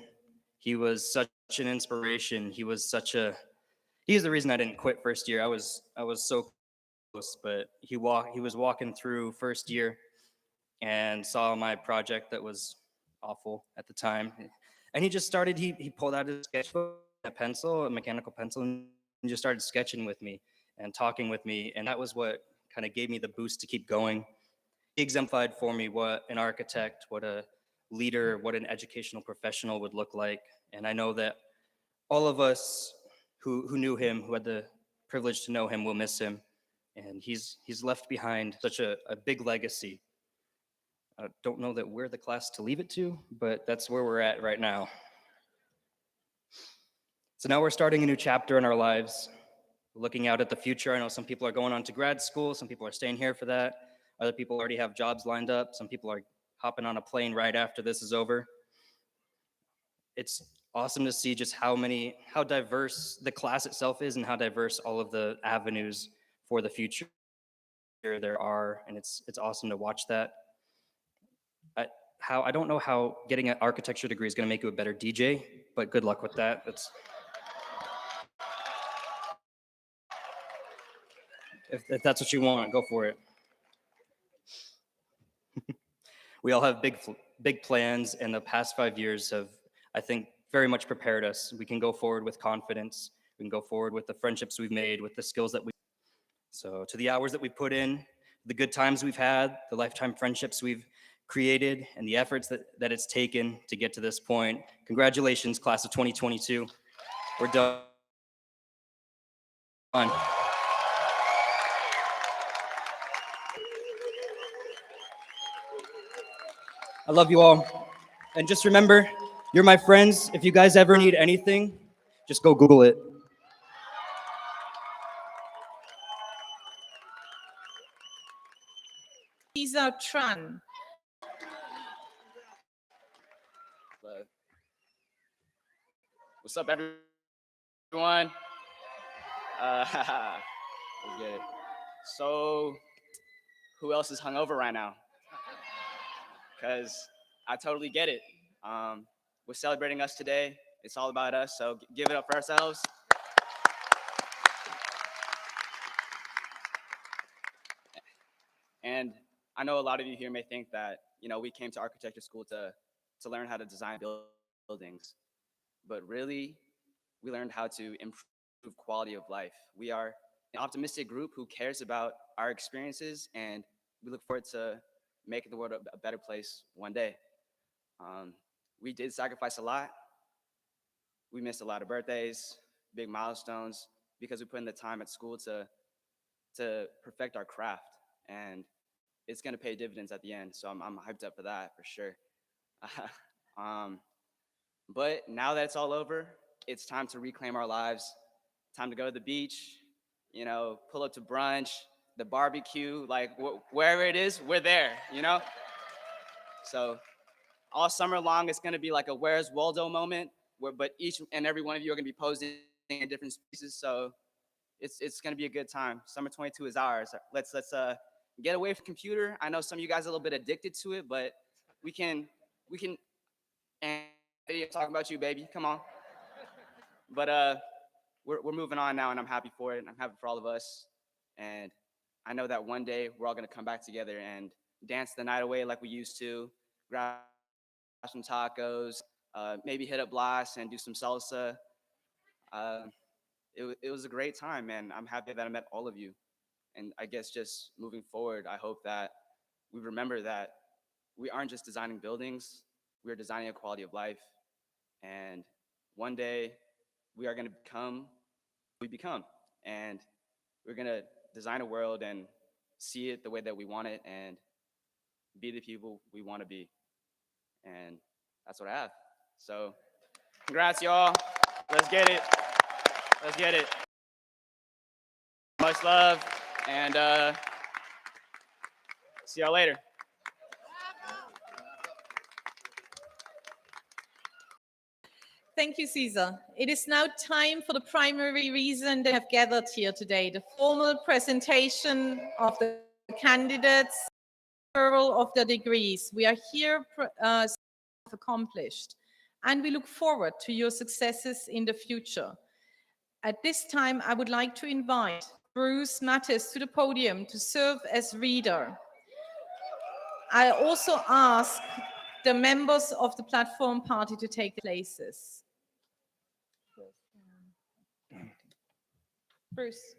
he was such an inspiration. He's the reason I didn't quit first year. I was so close, but he was walking through first year and saw my project that was awful at the time. And he just started, he pulled out his sketchbook, a mechanical pencil, and just started sketching with me and talking with me. And that was what kind of gave me the boost to keep going. He exemplified for me what an architect, what a leader, what an educational professional would look like. And I know that all of us who knew him, who had the privilege to know him, will miss him. And he's left behind such a big legacy. I don't know that we're the class to leave it to, but that's where we're at right now. So now we're starting a new chapter in our lives, looking out at the future. I know some people are going on to grad school, some people are staying here for that. Other people already have jobs lined up. Some people are hopping on a plane right after this is over. It's awesome to see just how diverse the class itself is and how diverse all of the avenues for the future there are, and it's awesome to watch that. I don't know how getting an architecture degree is going to make you a better DJ, but good luck with that. If that's what you want, go for it. We all have big plans, and the past 5 years have, I think, very much prepared us. We can go forward with confidence. We can go forward with the friendships we've made, with the skills that we. So to the hours that we put in, the good times we've had, the lifetime friendships we've created, and the efforts that it's taken to get to this point, congratulations, class of 2022. We're done. I love you all. And just remember, you're my friends. If you guys ever need anything, just go Google it. Lisa Tran. What's up, everyone? Let's get it. So, who else is hungover right now? Because I totally get it. We're celebrating us today. It's all about us, so give it up for ourselves. And I know a lot of you here may think that, we came to architecture school to learn how to design buildings. But really, we learned how to improve quality of life. We are an optimistic group who cares about our experiences, and we look forward to making the world a better place one day. We did sacrifice a lot. We missed a lot of birthdays, big milestones, because we put in the time at school to perfect our craft, and it's gonna pay dividends at the end. So I'm hyped up for that for sure. But now that it's all over, it's time to reclaim our lives. Time to go to the beach, pull up to brunch, the barbecue, like wherever it is, we're there, So all summer long, it's gonna be like a Where's Waldo moment, but each and every one of you are gonna be posing in different spaces. So it's gonna be a good time. Summer 22 is ours. Let's get away from the computer. I know some of you guys are a little bit addicted to it, but we can, and I'm talking about you, baby, come on. But we're moving on now, and I'm happy for it. I'm happy for all of us. And I know that one day we're all gonna come back together and dance the night away like we used to, grab some tacos, maybe hit up Blas and do some salsa. It was a great time, man. I'm happy that I met all of you. And I guess just moving forward, I hope that we remember that we aren't just designing buildings, we're designing a quality of life. And one day we are gonna become who we become. And we're gonna design a world and see it the way that we want it and be the people we wanna be. And that's what I have. So congrats, y'all. Let's get it. Let's get it. Much love, and see y'all later. Thank you, Caesar. It is now time for the primary reason they have gathered here today, the formal presentation of the candidates, referral of their degrees. We are here accomplished, and we look forward to your successes in the future. At this time, I would like to invite Bruce Mattis to the podium to serve as reader. I also ask the members of the platform party to take their places. Bruce.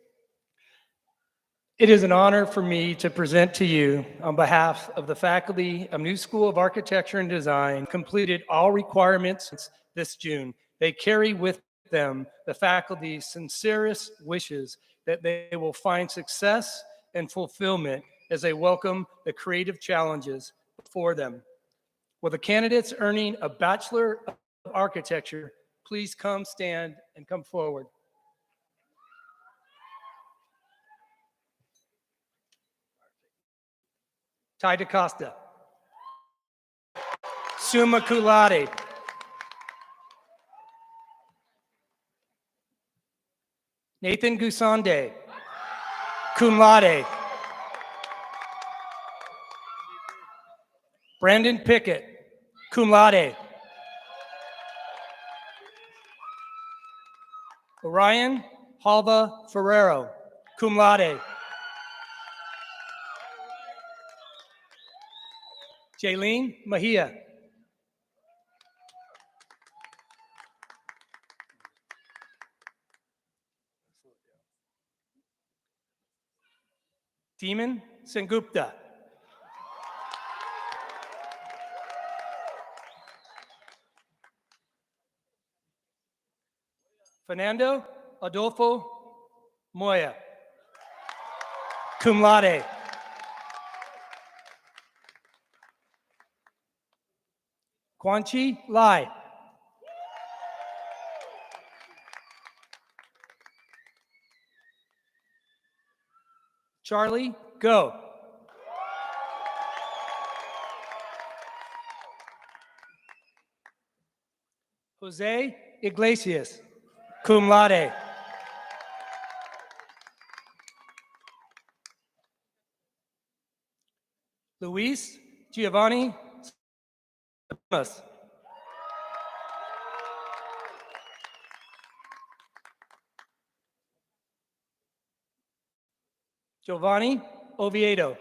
It is an honor for me to present to you on behalf of the faculty of New School of Architecture and Design, completed all requirements this June. They carry with them the faculty's sincerest wishes that they will find success and fulfillment as they welcome the creative challenges before them. Will the candidates earning a Bachelor of Architecture please come stand and come forward? Ty DaCosta, summa cum laude. Nathan Gusande, cum laude. Brandon Pickett, cum laude. Orion Halva Ferrero, cum laude. Jaylene Mejia. Demon Sengupta. Fernando Adolfo Moya, cum laude. Quanchi Lai. Charlie Go. Jose Iglesias, cum laude. Luis Giovanni Simas. Giovanni Oviedo.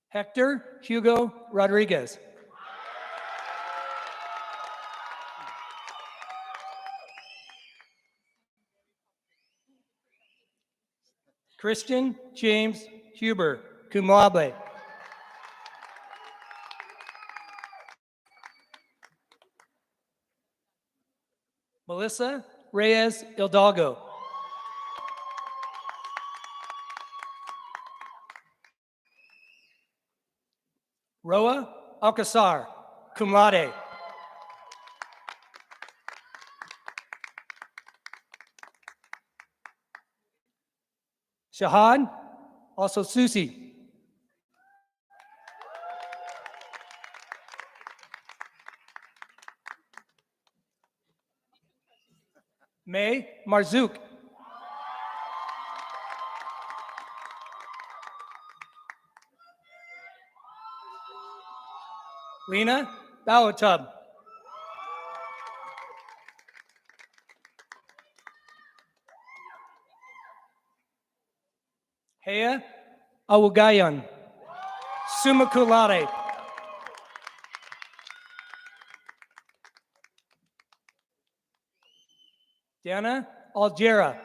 Hector Hugo Rodriguez. Christian James Huber, cum laude. Melissa Reyes Hidalgo. Roa Alcazar, cum laude. Shahad, also Susi. May Marzouk. Lena Bawatub. Hea Awugayan, summa cum laude. Diana Algera.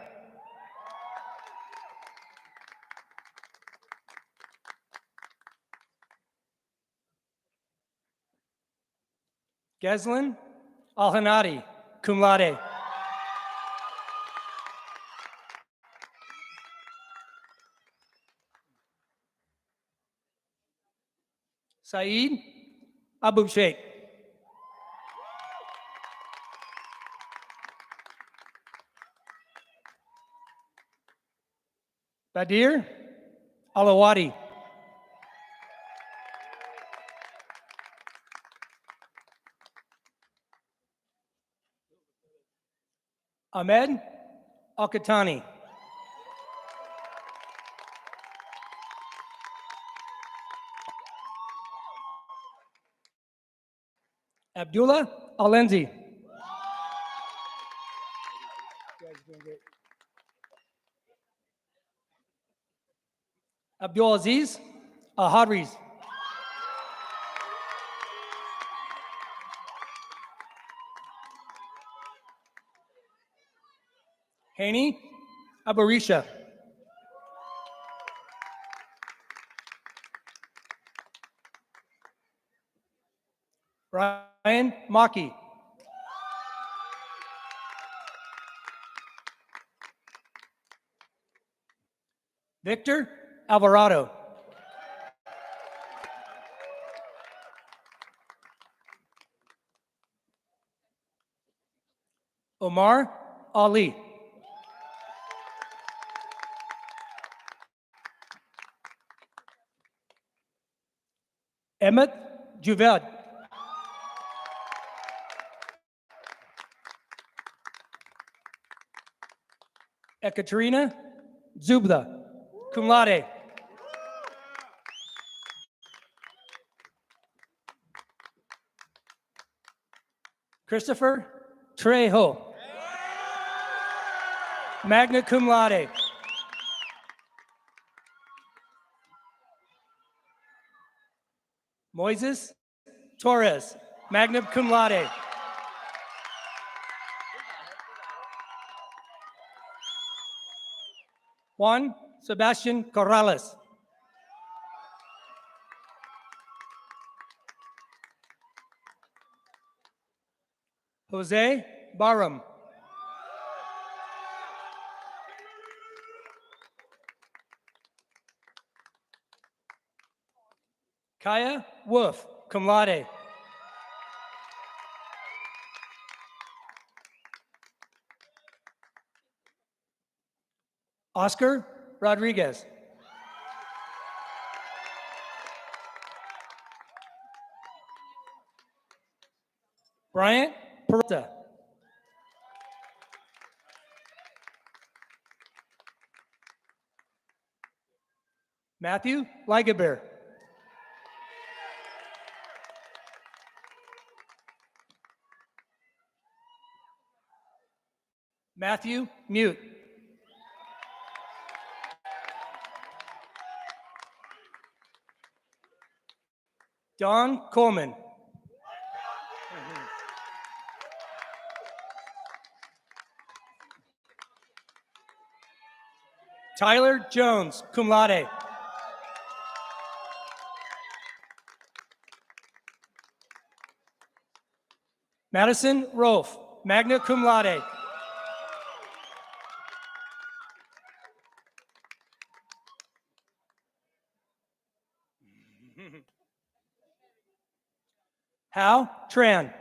Geslin Alhanadi, cum laude. Saeed Abu Sheikh. Badir Alawadi. Ahmed Al-Katani. Abdullah Alenzi. Abdul Aziz Ahadriz. Haney Abarisha. Brian Maki. Victor Alvarado. Omar Ali. Emmett Juved. Ekaterina Zubda, cum laude. Christopher Trejo, magna cum laude. Moises Torres, magna cum laude. Juan Sebastian Corrales. Jose Barham. Kaya Wolf, cum laude. Oscar Rodriguez. Bryant Peralta. Matthew Ligebear. Matthew Mute. Don Coleman. Tyler Jones, cum laude. Madison Rolfe, magna cum laude. Hal Tran.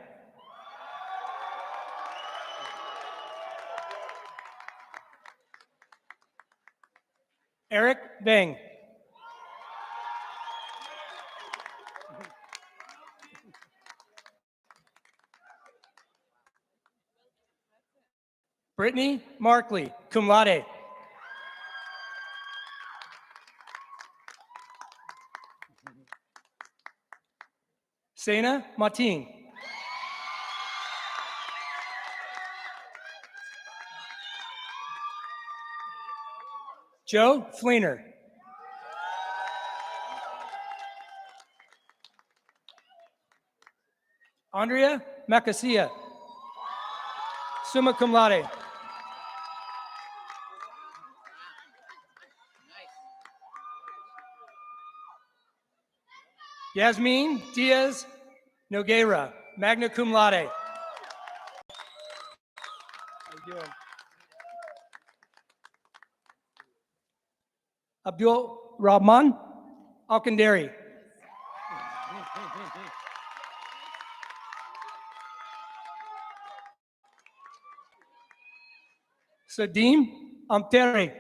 Eric Bang. Brittany Markley, cum laude. Sena Martin. Joe Fleener. Andrea Macacia, summa cum laude. Yasmin Diaz Nogueira, magna cum laude. Abdul Rahman Alkandari. Sadim Amtere.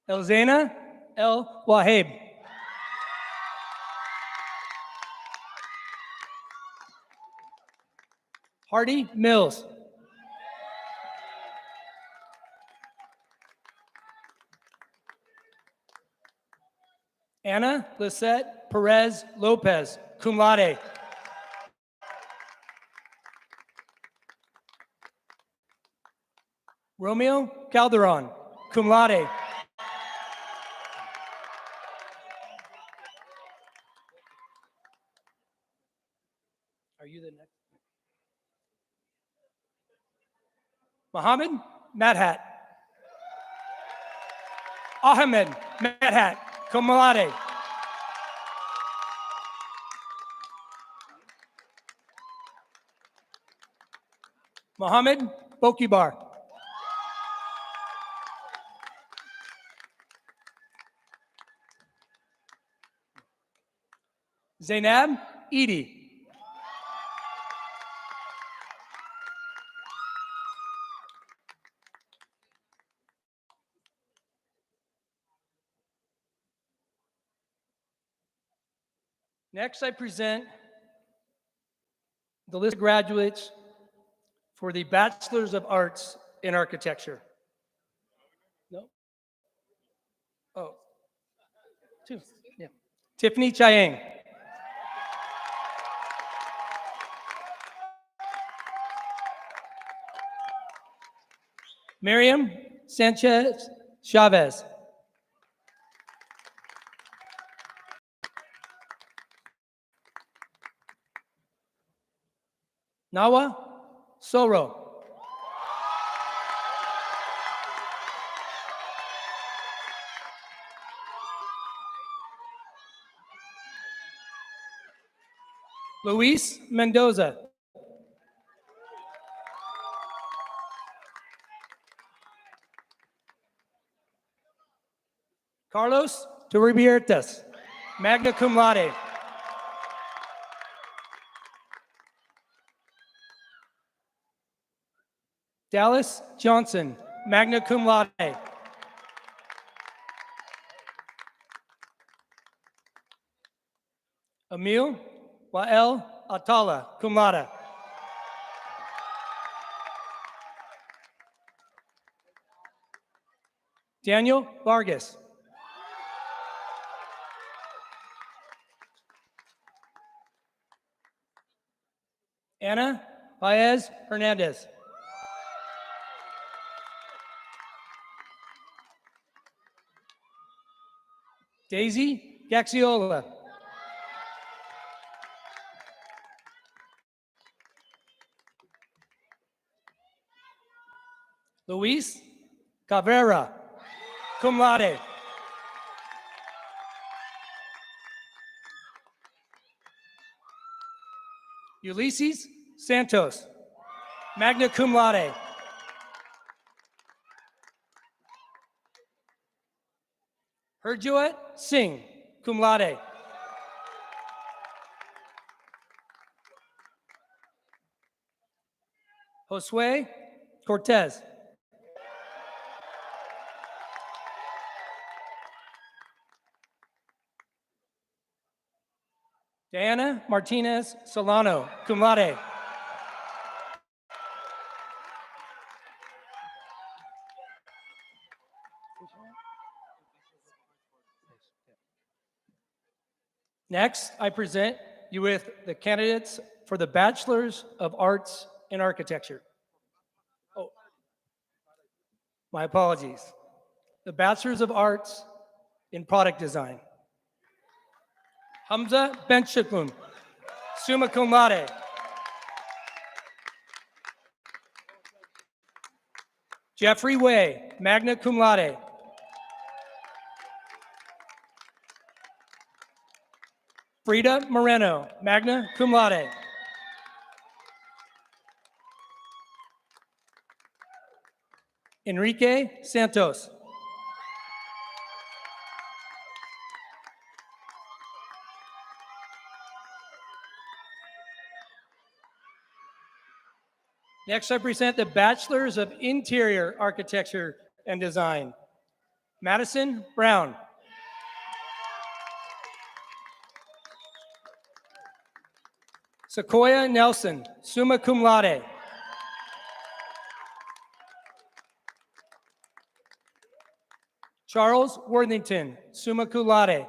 Elzana El Waheb. Hardy Mills. Anna Lisette Perez Lopez, cum laude. Romeo Calderon, cum laude. Are you the next? Mohammed Madhat. Ahmed Madhat, cum laude. Mohammed Bokibar. Zainab Edie. Next, I present the list of graduates for the Bachelors of Arts in Architecture. No? Oh, two, yeah. Tiffany Chiang. Miriam Sanchez Chavez. Nawa Soro. Luis Mendoza. Carlos Turribiertas, magna cum laude. Dallas Johnson, magna cum laude. Emil Wael Atala, cum laude. Daniel Vargas. Ana Baez Hernandez. Daisy Gaxiola. Luis Cabrera, cum laude. Ulysses Santos, magna cum laude. Herjuat Singh, cum laude. Josue Cortez. Diana Martinez Solano, cum laude. Next, I present you with the candidates for the Bachelors of Arts in Architecture. Oh, my apologies. The Bachelors of Arts in Product Design. Hamza Benchikun, summa cum laude. Jeffrey Way, magna cum laude. Frida Moreno, magna cum laude. Enrique Santos. Next, I present the Bachelors of Interior Architecture and Design. Madison Brown. Sequoia Nelson, summa cum laude. Charles Worthington, summa cum laude.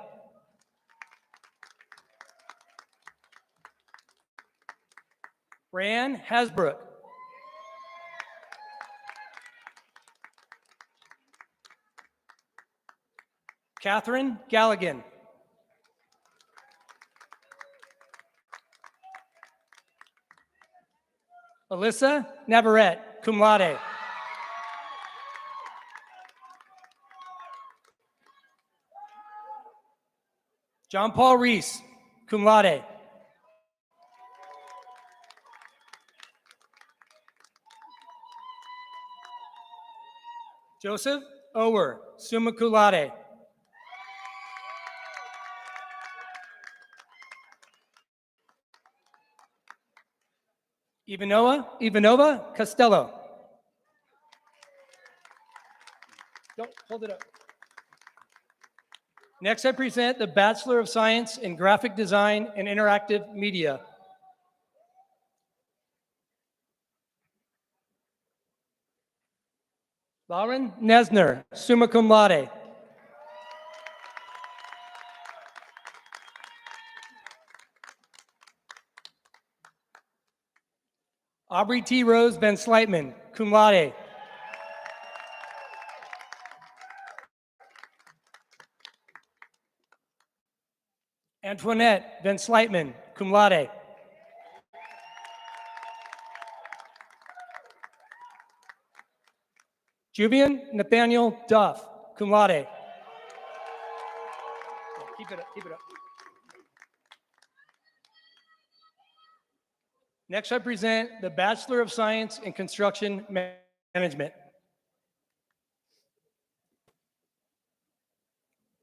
Ryan Hasbrook. Catherine Galligan. Alyssa Navarrete, cum laude. John Paul Reese, cum laude. Joseph Ower, summa cum laude. Ivanova Costello. Don't hold it up. Next, I present the Bachelor of Science in Graphic Design and Interactive Media. Lauren Nesner, summa cum laude. Aubrey T. Rose Van Slightman, cum laude. Antoinette Van Slightman, cum laude. Juvian Nathaniel Duff, cum laude. Keep it up, keep it up. Next, I present the Bachelor of Science in Construction Management.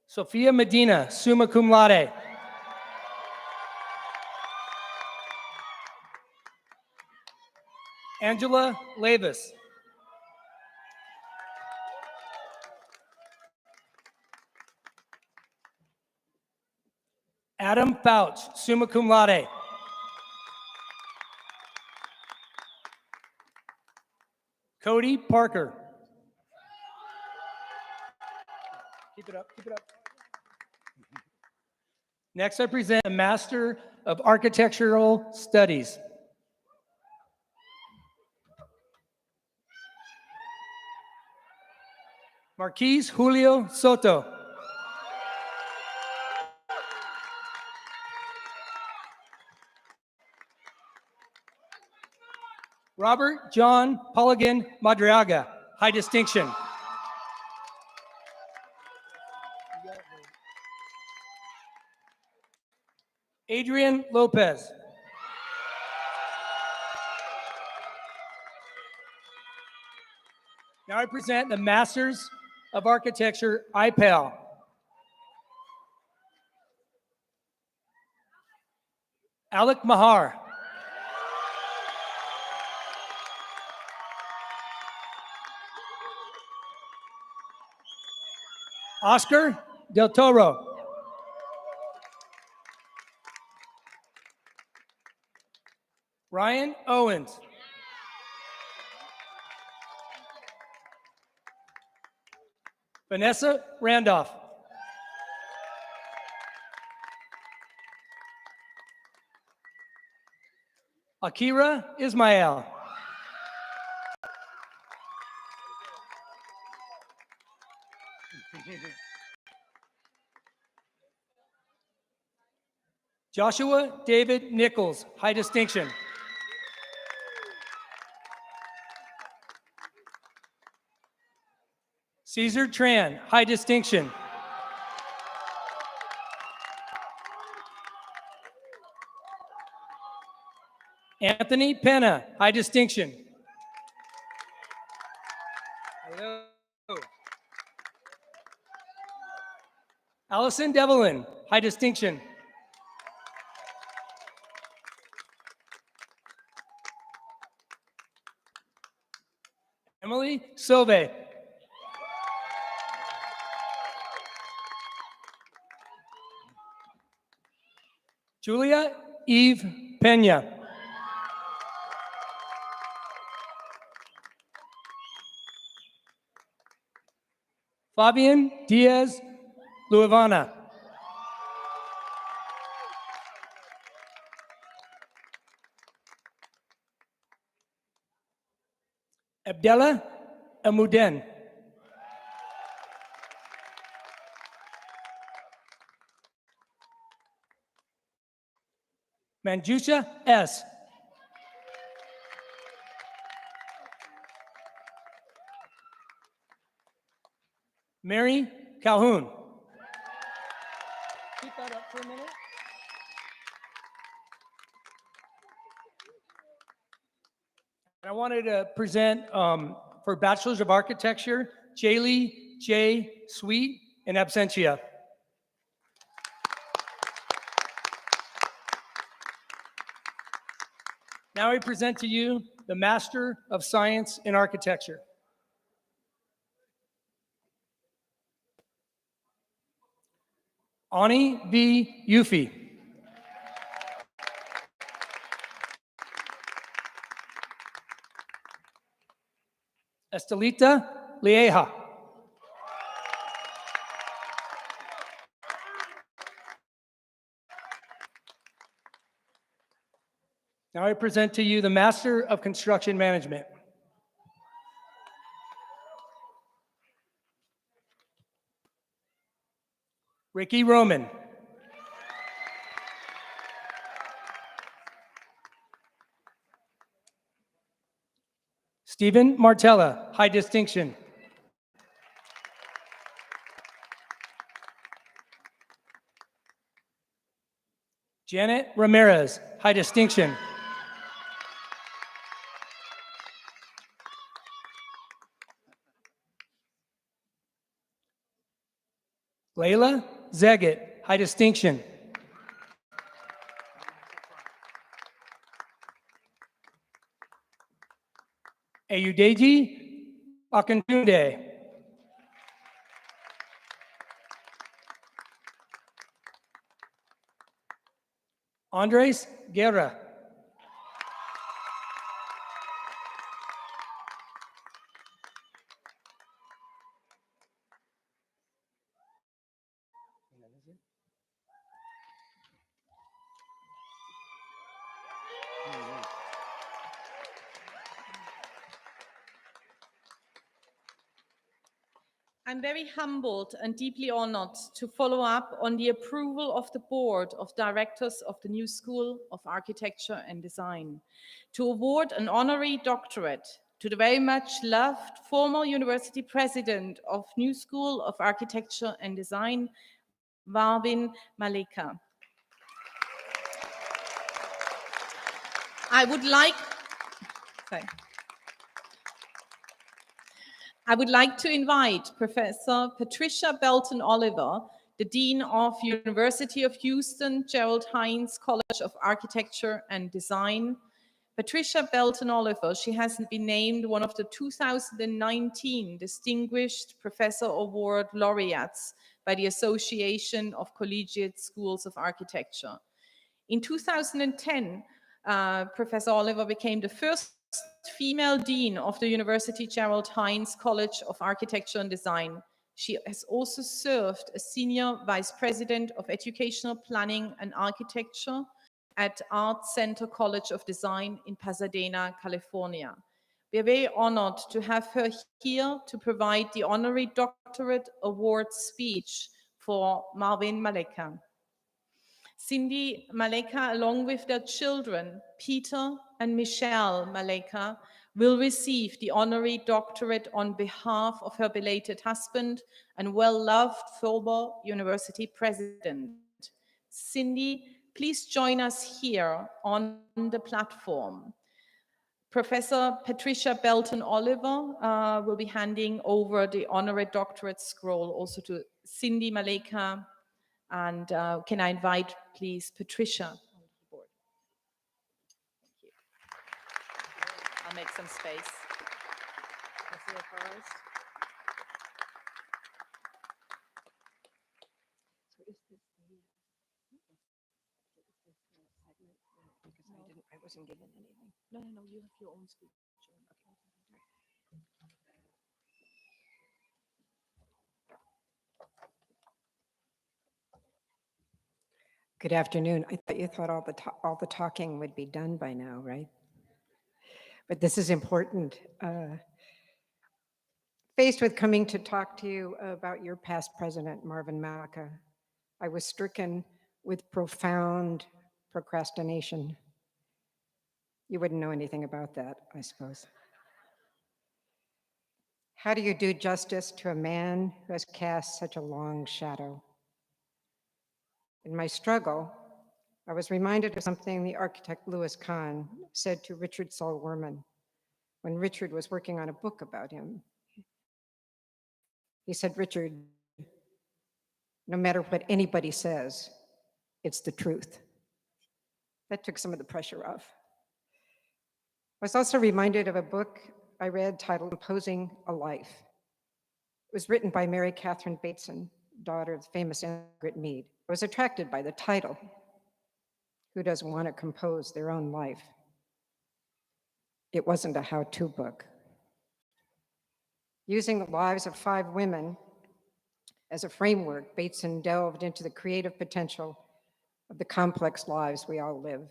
Sophia Medina, summa cum laude. Angela Lavis. Adam Fouch, summa cum laude. Cody Parker. Keep it up, keep it up. Next, I present a Master of Architectural Studies. Marquise Julio Soto. Robert John Polygon Madriaga, high distinction. Adrian Lopez. Now I present the Masters of Architecture, IPAL. Alec Mahar. Oscar Del Toro. Ryan Owens. Vanessa Randolph. Akira Ismail. Joshua David Nichols, high distinction. Caesar Tran, high distinction. Anthony Penna, high distinction. Hello. Allison Devlin, high distinction. Emily Sauve. Julia Eve Pena. Fabian Diaz Luivana. Abdella Amuden. Manjusha S. Mary Calhoun. Keep that up for a minute. And I wanted to present for Bachelors of Architecture, Jaylee J. Sweet in absentia. Now I present to you the Master of Science in Architecture. Ani V. Yufi. Estelita Lieja. Now I present to you the Master of Construction Management. Ricky Roman. Stephen Martella, high distinction. Janet Ramirez, high distinction. Layla Zeget, high distinction. Ayudeji Akintunde. Andres Guerra. I'm very humbled and deeply honored to follow up on the approval of the Board of Directors of the New School of Architecture and Design to award an honorary doctorate to the very much loved former University President of New School of Architecture and Design, Marvin Maleka. I would like to invite Professor Patricia Belton Oliver, the Dean of University of Houston Gerald Hines College of Architecture and Design. Patricia Belton Oliver, she has been named one of the 2019 Distinguished Professor Award laureates by the Association of Collegiate Schools of Architecture. In 2010, Professor Oliver became the first female dean of the University Gerald Hines College of Architecture and Design. She has also served as Senior Vice President of Educational Planning and Architecture at Art Center College of Design in Pasadena, California. We are very honored to have her here to provide the honorary doctorate award speech for Marvin Maleka. Cindy Maleka, along with their children, Peter and Michelle Maleka, will receive the honorary doctorate on behalf of her belated husband and well-loved former university president. Cindy, please join us here on the platform. Professor Patricia Belton Oliver will be handing over the honorary doctorate scroll also to Cindy Maleka. And can I invite, please, Patricia on the board? Thank you. I'll make some space. I wasn't given anything. No, you have your own speech. Good afternoon. I thought you thought all the talking would be done by now, right? But this is important. Faced with coming to talk to you about your past president, Marvin Maleka, I was stricken with profound procrastination. You wouldn't know anything about that, I suppose. How do you do justice to a man who has cast such a long shadow? In my struggle, I was reminded of something the architect Louis Kahn said to Richard Saul Wurman when Richard was working on a book about him. He said, "Richard, no matter what anybody says, it's the truth." That took some of the pressure off. I was also reminded of a book I read titled Composing a Life. It was written by Mary Catherine Bateson, daughter of the famous Margaret Mead. I was attracted by the title. Who doesn't want to compose their own life? It wasn't a how-to book. Using the lives of 5 women as a framework, Bateson delved into the creative potential of the complex lives we all live.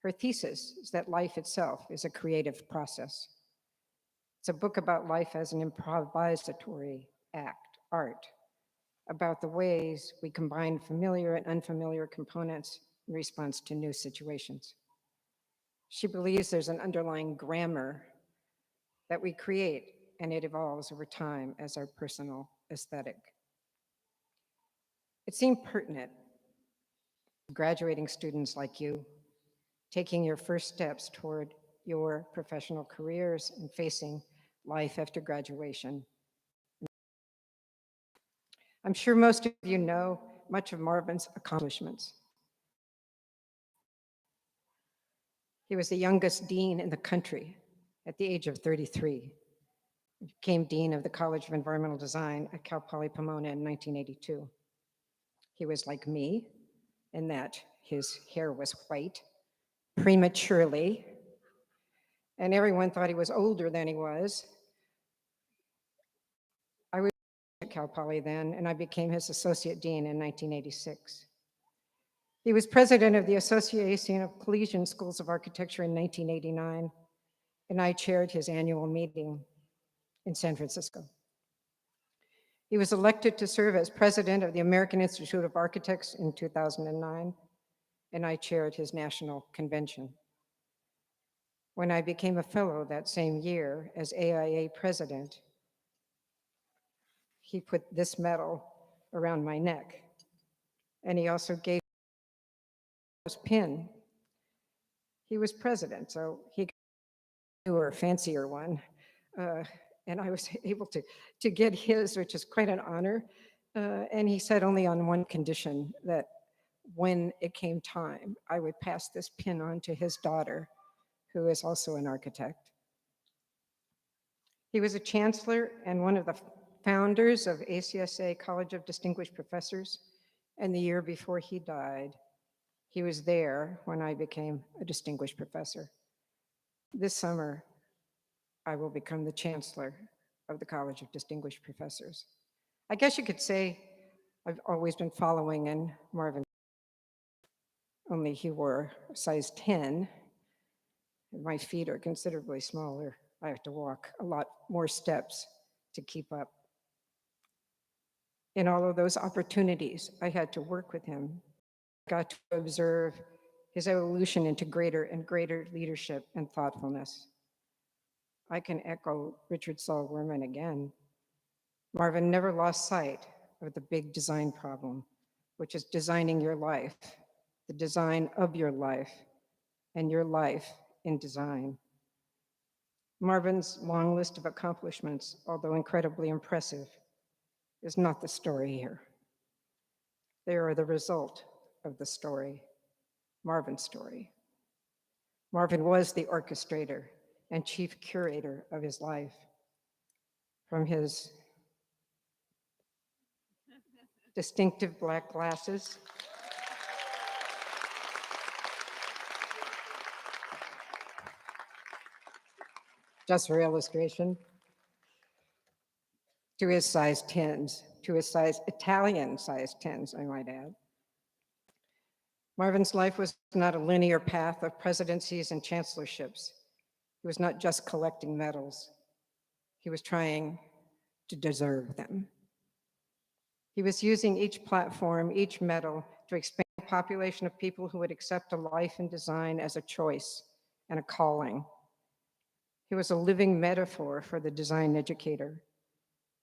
Her thesis is that life itself is a creative process. It's a book about life as an improvisatory act, art, about the ways we combine familiar and unfamiliar components in response to new situations. She believes there's an underlying grammar that we create, and it evolves over time as our personal aesthetic. It seemed pertinent to graduating students like you, taking your first steps toward your professional careers and facing life after graduation. I'm sure most of you know much of Marvin's accomplishments. He was the youngest dean in the country at the age of 33. He became dean of the College of Environmental Design at Cal Poly Pomona in 1982. He was like me in that his hair was white prematurely, and everyone thought he was older than he was. I was at Cal Poly then, and I became his associate dean in 1986. He was president of the Association of Collegiate Schools of Architecture in 1989, and I chaired his annual meeting in San Francisco. He was elected to serve as president of the American Institute of Architects in 2009, and I chaired his national convention. When I became a fellow that same year as AIA president, he put this medal around my neck, and he also gave his pin. He was president, so he got a newer, fancier one, and I was able to get his, which is quite an honor. And he said only on one condition, that when it came time, I would pass this pin on to his daughter, who is also an architect. He was a chancellor and one of the founders of ACSA College of Distinguished Professors, and the year before he died, he was there when I became a distinguished professor. This summer, I will become the chancellor of the College of Distinguished Professors. I guess you could say I've always been following in Marvin, only he wore a size 10, and my feet are considerably smaller. I have to walk a lot more steps to keep up. In all of those opportunities, I had to work with him. I got to observe his evolution into greater and greater leadership and thoughtfulness. I can echo Richard Saul Wurman again. Marvin never lost sight of the big design problem, which is designing your life, the design of your life, and your life in design. Marvin's long list of accomplishments, although incredibly impressive, is not the story here. They are the result of the story, Marvin's story. Marvin was the orchestrator and chief curator of his life. From his distinctive black glasses just for illustration, to his size 10s, to his size Italian size 10s, I might add. Marvin's life was not a linear path of presidencies and chancellorships. He was not just collecting medals. He was trying to deserve them. He was using each platform, each medal, to expand the population of people who would accept a life in design as a choice and a calling. He was a living metaphor for the design educator.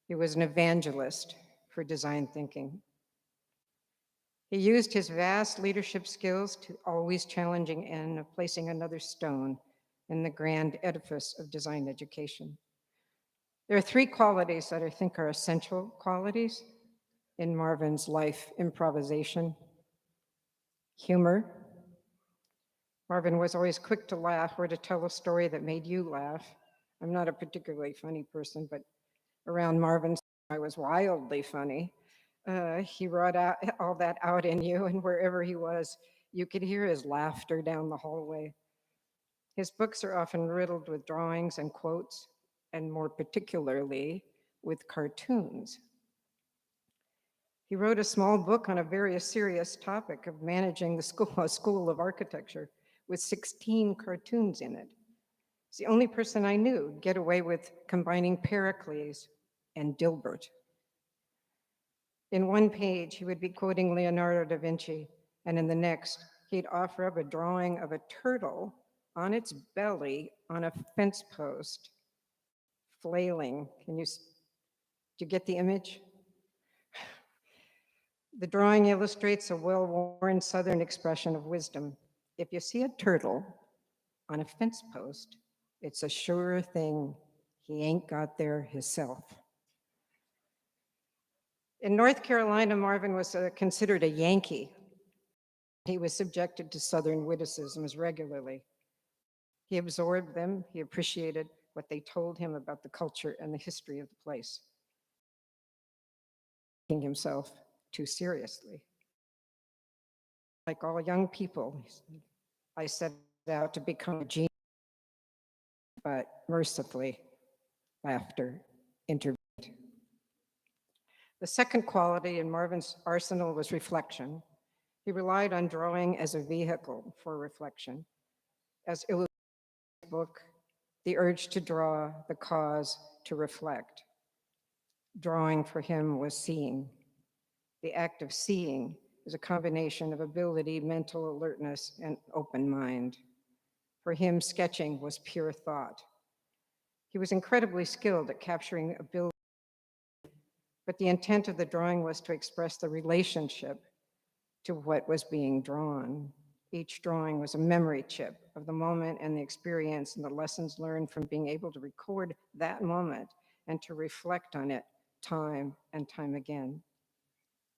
He was an evangelist for design thinking. He used his vast leadership skills to always challenging end of placing another stone in the grand edifice of design education. There are three qualities that I think are essential qualities in Marvin's life: improvisation, humor. Marvin was always quick to laugh or to tell a story that made you laugh. I'm not a particularly funny person, but around Marvin, I was wildly funny. He brought out all that out in you, and wherever he was, you could hear his laughter down the hallway. His books are often riddled with drawings and quotes, and more particularly with cartoons. He wrote a small book on a very serious topic of managing the school of architecture with 16 cartoons in it. He's the only person I knew get away with combining Pericles and Dilbert. In one page, he would be quoting Leonardo da Vinci, and in the next, he'd offer up a drawing of a turtle on its belly on a fence post, flailing. Do you get the image? The drawing illustrates a well-worn Southern expression of wisdom. If you see a turtle on a fence post, it's a sure thing he ain't got there himself. In North Carolina, Marvin was considered a Yankee. He was subjected to Southern witticisms regularly. He absorbed them. He appreciated what they told him about the culture and the history of the place. Taking himself too seriously. Like all young people, I set out to become a genius, but mercifully, laughter intervened. The second quality in Marvin's arsenal was reflection. He relied on drawing as a vehicle for reflection. As illustrated in his book, the urge to draw, the cause to reflect. Drawing for him was seeing. The act of seeing is a combination of ability, mental alertness, and open mind. For him, sketching was pure thought. He was incredibly skilled at capturing ability, but the intent of the drawing was to express the relationship to what was being drawn. Each drawing was a memory chip of the moment and the experience and the lessons learned from being able to record that moment and to reflect on it time and time again.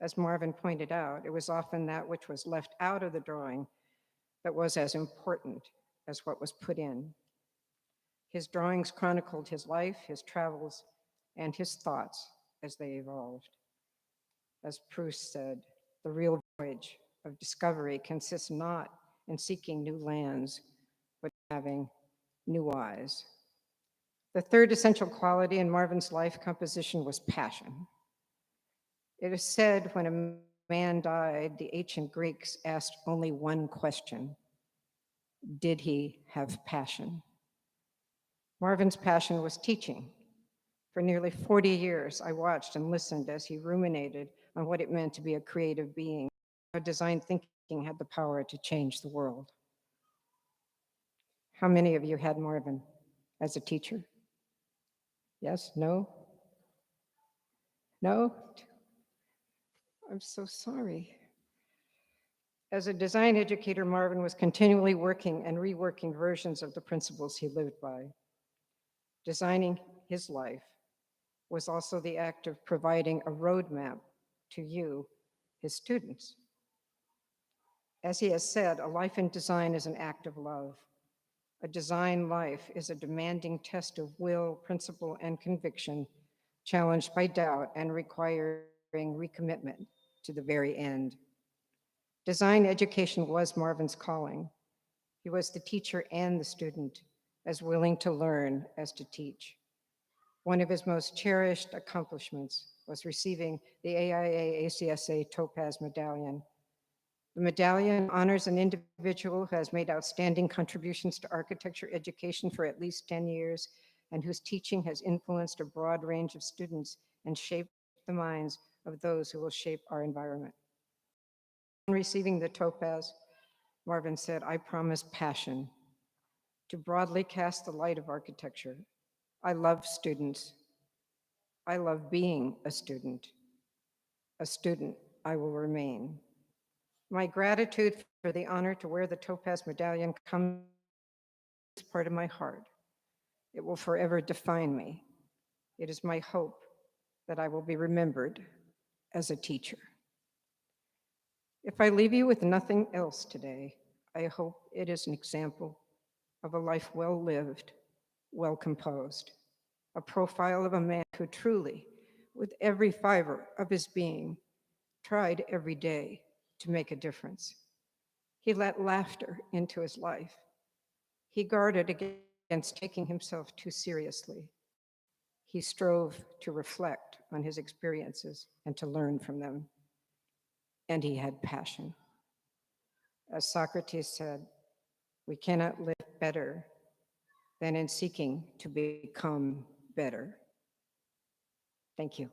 As Marvin pointed out, it was often that which was left out of the drawing that was as important as what was put in. His drawings chronicled his life, his travels, and his thoughts as they evolved. As Proust said, the real voyage of discovery consists not in seeking new lands, but having new eyes. The third essential quality in Marvin's life composition was passion. It is said when a man died, the ancient Greeks asked only one question: did he have passion? Marvin's passion was teaching. For nearly 40 years, I watched and listened as he ruminated on what it meant to be a creative being, how design thinking had the power to change the world. How many of you had Marvin as a teacher? Yes? No? No? I'm so sorry. As a design educator, Marvin was continually working and reworking versions of the principles he lived by. Designing his life was also the act of providing a roadmap to you, his students. As he has said, a life in design is an act of love. A design life is a demanding test of will, principle, and conviction, challenged by doubt and requiring recommitment to the very end. Design education was Marvin's calling. He was the teacher and the student, as willing to learn as to teach. One of his most cherished accomplishments was receiving the AIA-ACSA Topaz Medallion. The medallion honors an individual who has made outstanding contributions to architecture education for at least 10 years and whose teaching has influenced a broad range of students and shaped the minds of those who will shape our environment. On receiving the Topaz, Marvin said, "I promise passion, to broadly cast the light of architecture. I love students. I love being a student. A student I will remain. My gratitude for the honor to wear the topaz medallion comes as part of my heart. It will forever define me. It is my hope that I will be remembered as a teacher. If I leave you with nothing else today, I hope it is an example of a life well lived, well composed, a profile of a man who truly, with every fiber of his being, tried every day to make a difference. He let laughter into his life. He guarded against taking himself too seriously. He strove to reflect on his experiences and to learn from them. And he had passion. As Socrates said, we cannot live better than in seeking to become better. Thank you.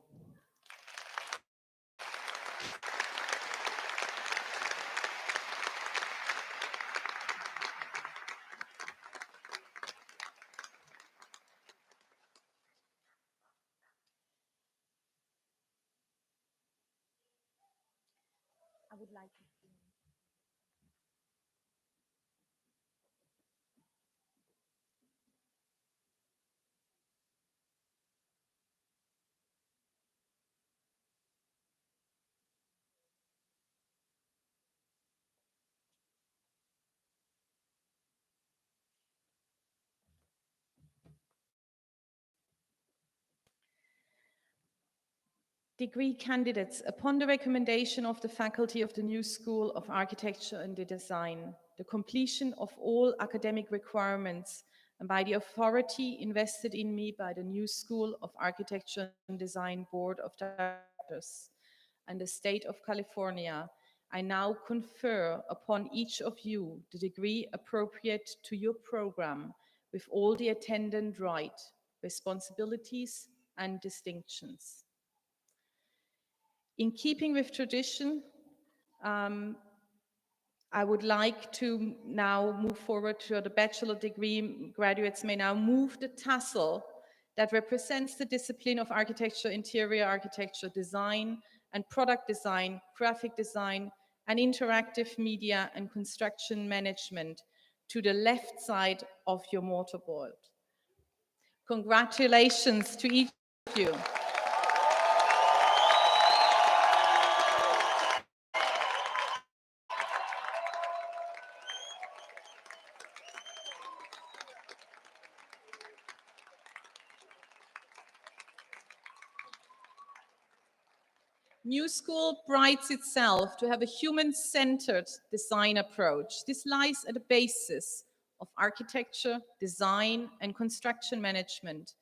I would like to. Degree candidates, upon the recommendation of the faculty of the New School of Architecture and Design, the completion of all academic requirements, and by the authority invested in me by the New School of Architecture and Design Board of Directors and the State of California, I now confer upon each of you the degree appropriate to your program with all the attendant right, responsibilities, and distinctions. In keeping with tradition, I would like to now move forward to the bachelor degree. Graduates may now move the tassel that represents the discipline of architecture, interior architecture, design and product design, graphic design, and interactive media and construction management to the left side of your mortarboard. Congratulations to each of you. New School prides itself to have a human-centered design approach. This lies at the basis of architecture, design, and construction management,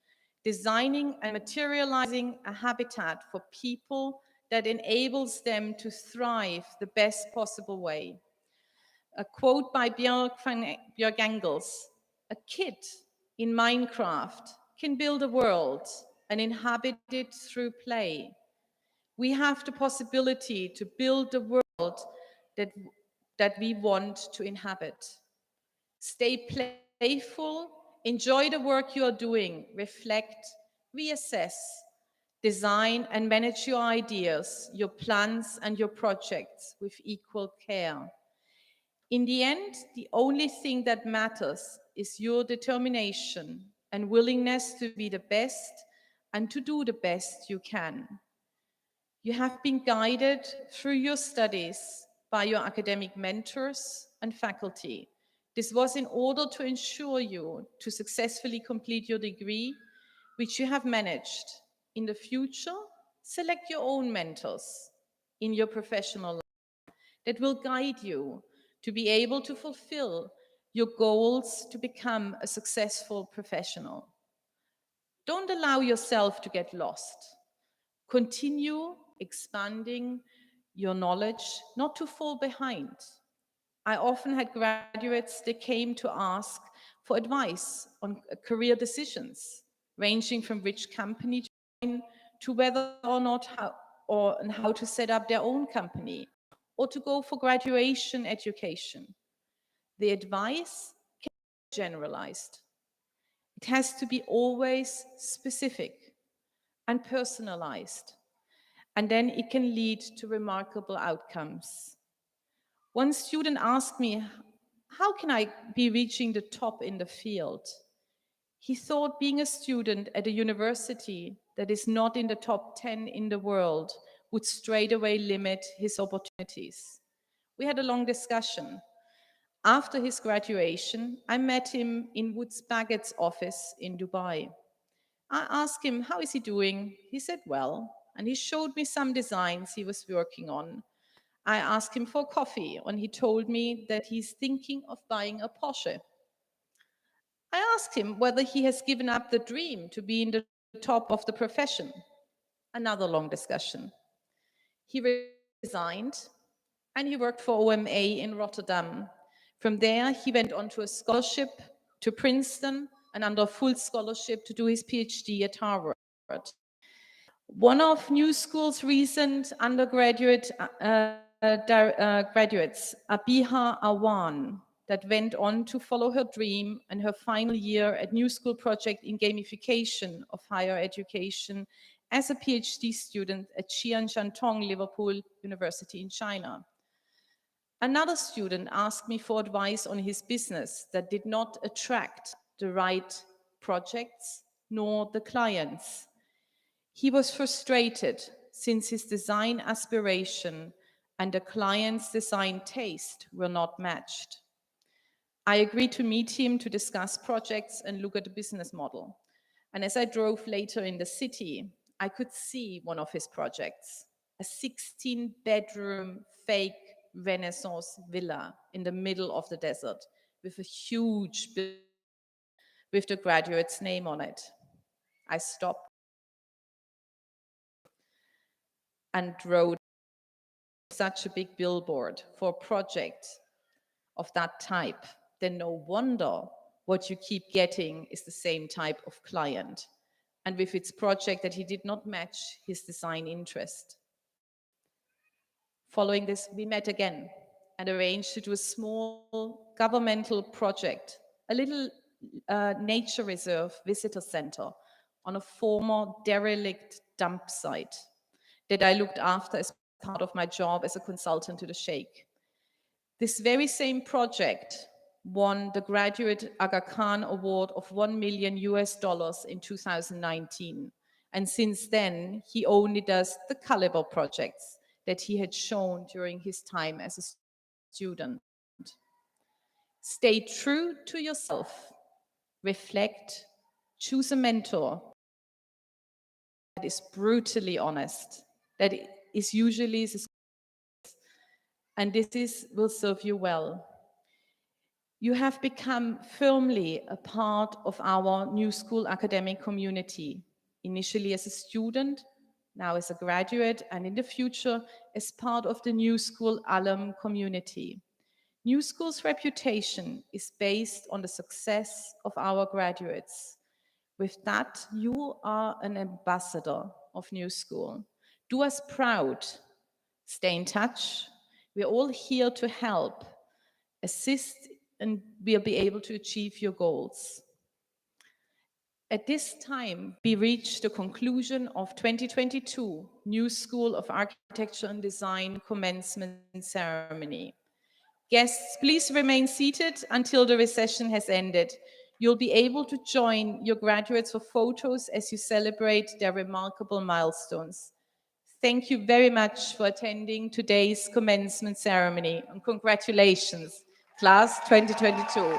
designing and materializing a habitat for people that enables them to thrive the best possible way. A quote by Björk Engels, "A kid in Minecraft can build a world and inhabit it through play. We have the possibility to build the world that we want to inhabit. Stay playful, enjoy the work you are doing, reflect, reassess, design and manage your ideas, your plans and your projects with equal care. In the end, the only thing that matters is your determination and willingness to be the best and to do the best you can. You have been guided through your studies by your academic mentors and faculty. This was in order to ensure you to successfully complete your degree, which you have managed. In the future, select your own mentors in your professional life that will guide you to be able to fulfill your goals to become a successful professional. Don't allow yourself to get lost. Continue expanding your knowledge, not to fall behind. I often had graduates that came to ask for advice on career decisions, ranging from which company to join to whether or not how to set up their own company or to go for graduation education. The advice generalized. It has to be always specific and personalized, and then it can lead to remarkable outcomes. One student asked me, how can I be reaching the top in the field? He thought being a student at a university that is not in the top 10 in the world would straight away limit his opportunities. We had a long discussion. After his graduation, I met him in Woods Baggett's office in Dubai. I asked him, how is he doing? He said, well, and he showed me some designs he was working on. I asked him for coffee, and he told me that he's thinking of buying a Porsche. I asked him whether he has given up the dream to be in the top of the profession. Another long discussion. He resigned and he worked for OMA in Rotterdam. From there, he went on to a scholarship to Princeton and under full scholarship to do his PhD at Harvard. One of New School's recent undergraduate graduates, Abiha Awan, that went on to follow her dream and her final year at New School project in gamification of higher education as a PhD student at Qianshan Liverpool University in China. Another student asked me for advice on his business that did not attract the right projects nor the clients. He was frustrated since his design aspiration and the client's design taste were not matched. I agreed to meet him to discuss projects and look at the business model. And as I drove later in the city, I could see one of his projects, a 16-bedroom fake Renaissance villa in the middle of the desert with a huge building with the graduate's name on it. I stopped and wrote such a big billboard for a project of that type, then no wonder what you keep getting is the same type of client. And with its project that he did not match his design interest. Following this, we met again and arranged to do a small governmental project, a little nature reserve visitor center on a former derelict dump site that I looked after as part of my job as a consultant to the Sheikh. This very same project won the Graduate Aga Khan Award of $1 million in 2019. And since then, he only does the caliber projects that he had shown during his time as a student. Stay true to yourself, reflect, choose a mentor that is brutally honest, that is usually, and will serve you well. You have become firmly a part of our New School academic community, initially as a student, now as a graduate, and in the future as part of the New School alum community. New School's reputation is based on the success of our graduates. With that, you are an ambassador of New School. Do us proud. Stay in touch. We're all here to help, assist, and we'll be able to achieve your goals. At this time, we reach the conclusion of 2022 New School of Architecture and Design Commencement Ceremony. Guests, please remain seated until the recession has ended. You'll be able to join your graduates for photos as you celebrate their remarkable milestones. Thank you very much for attending today's commencement ceremony, and congratulations, Class 2022.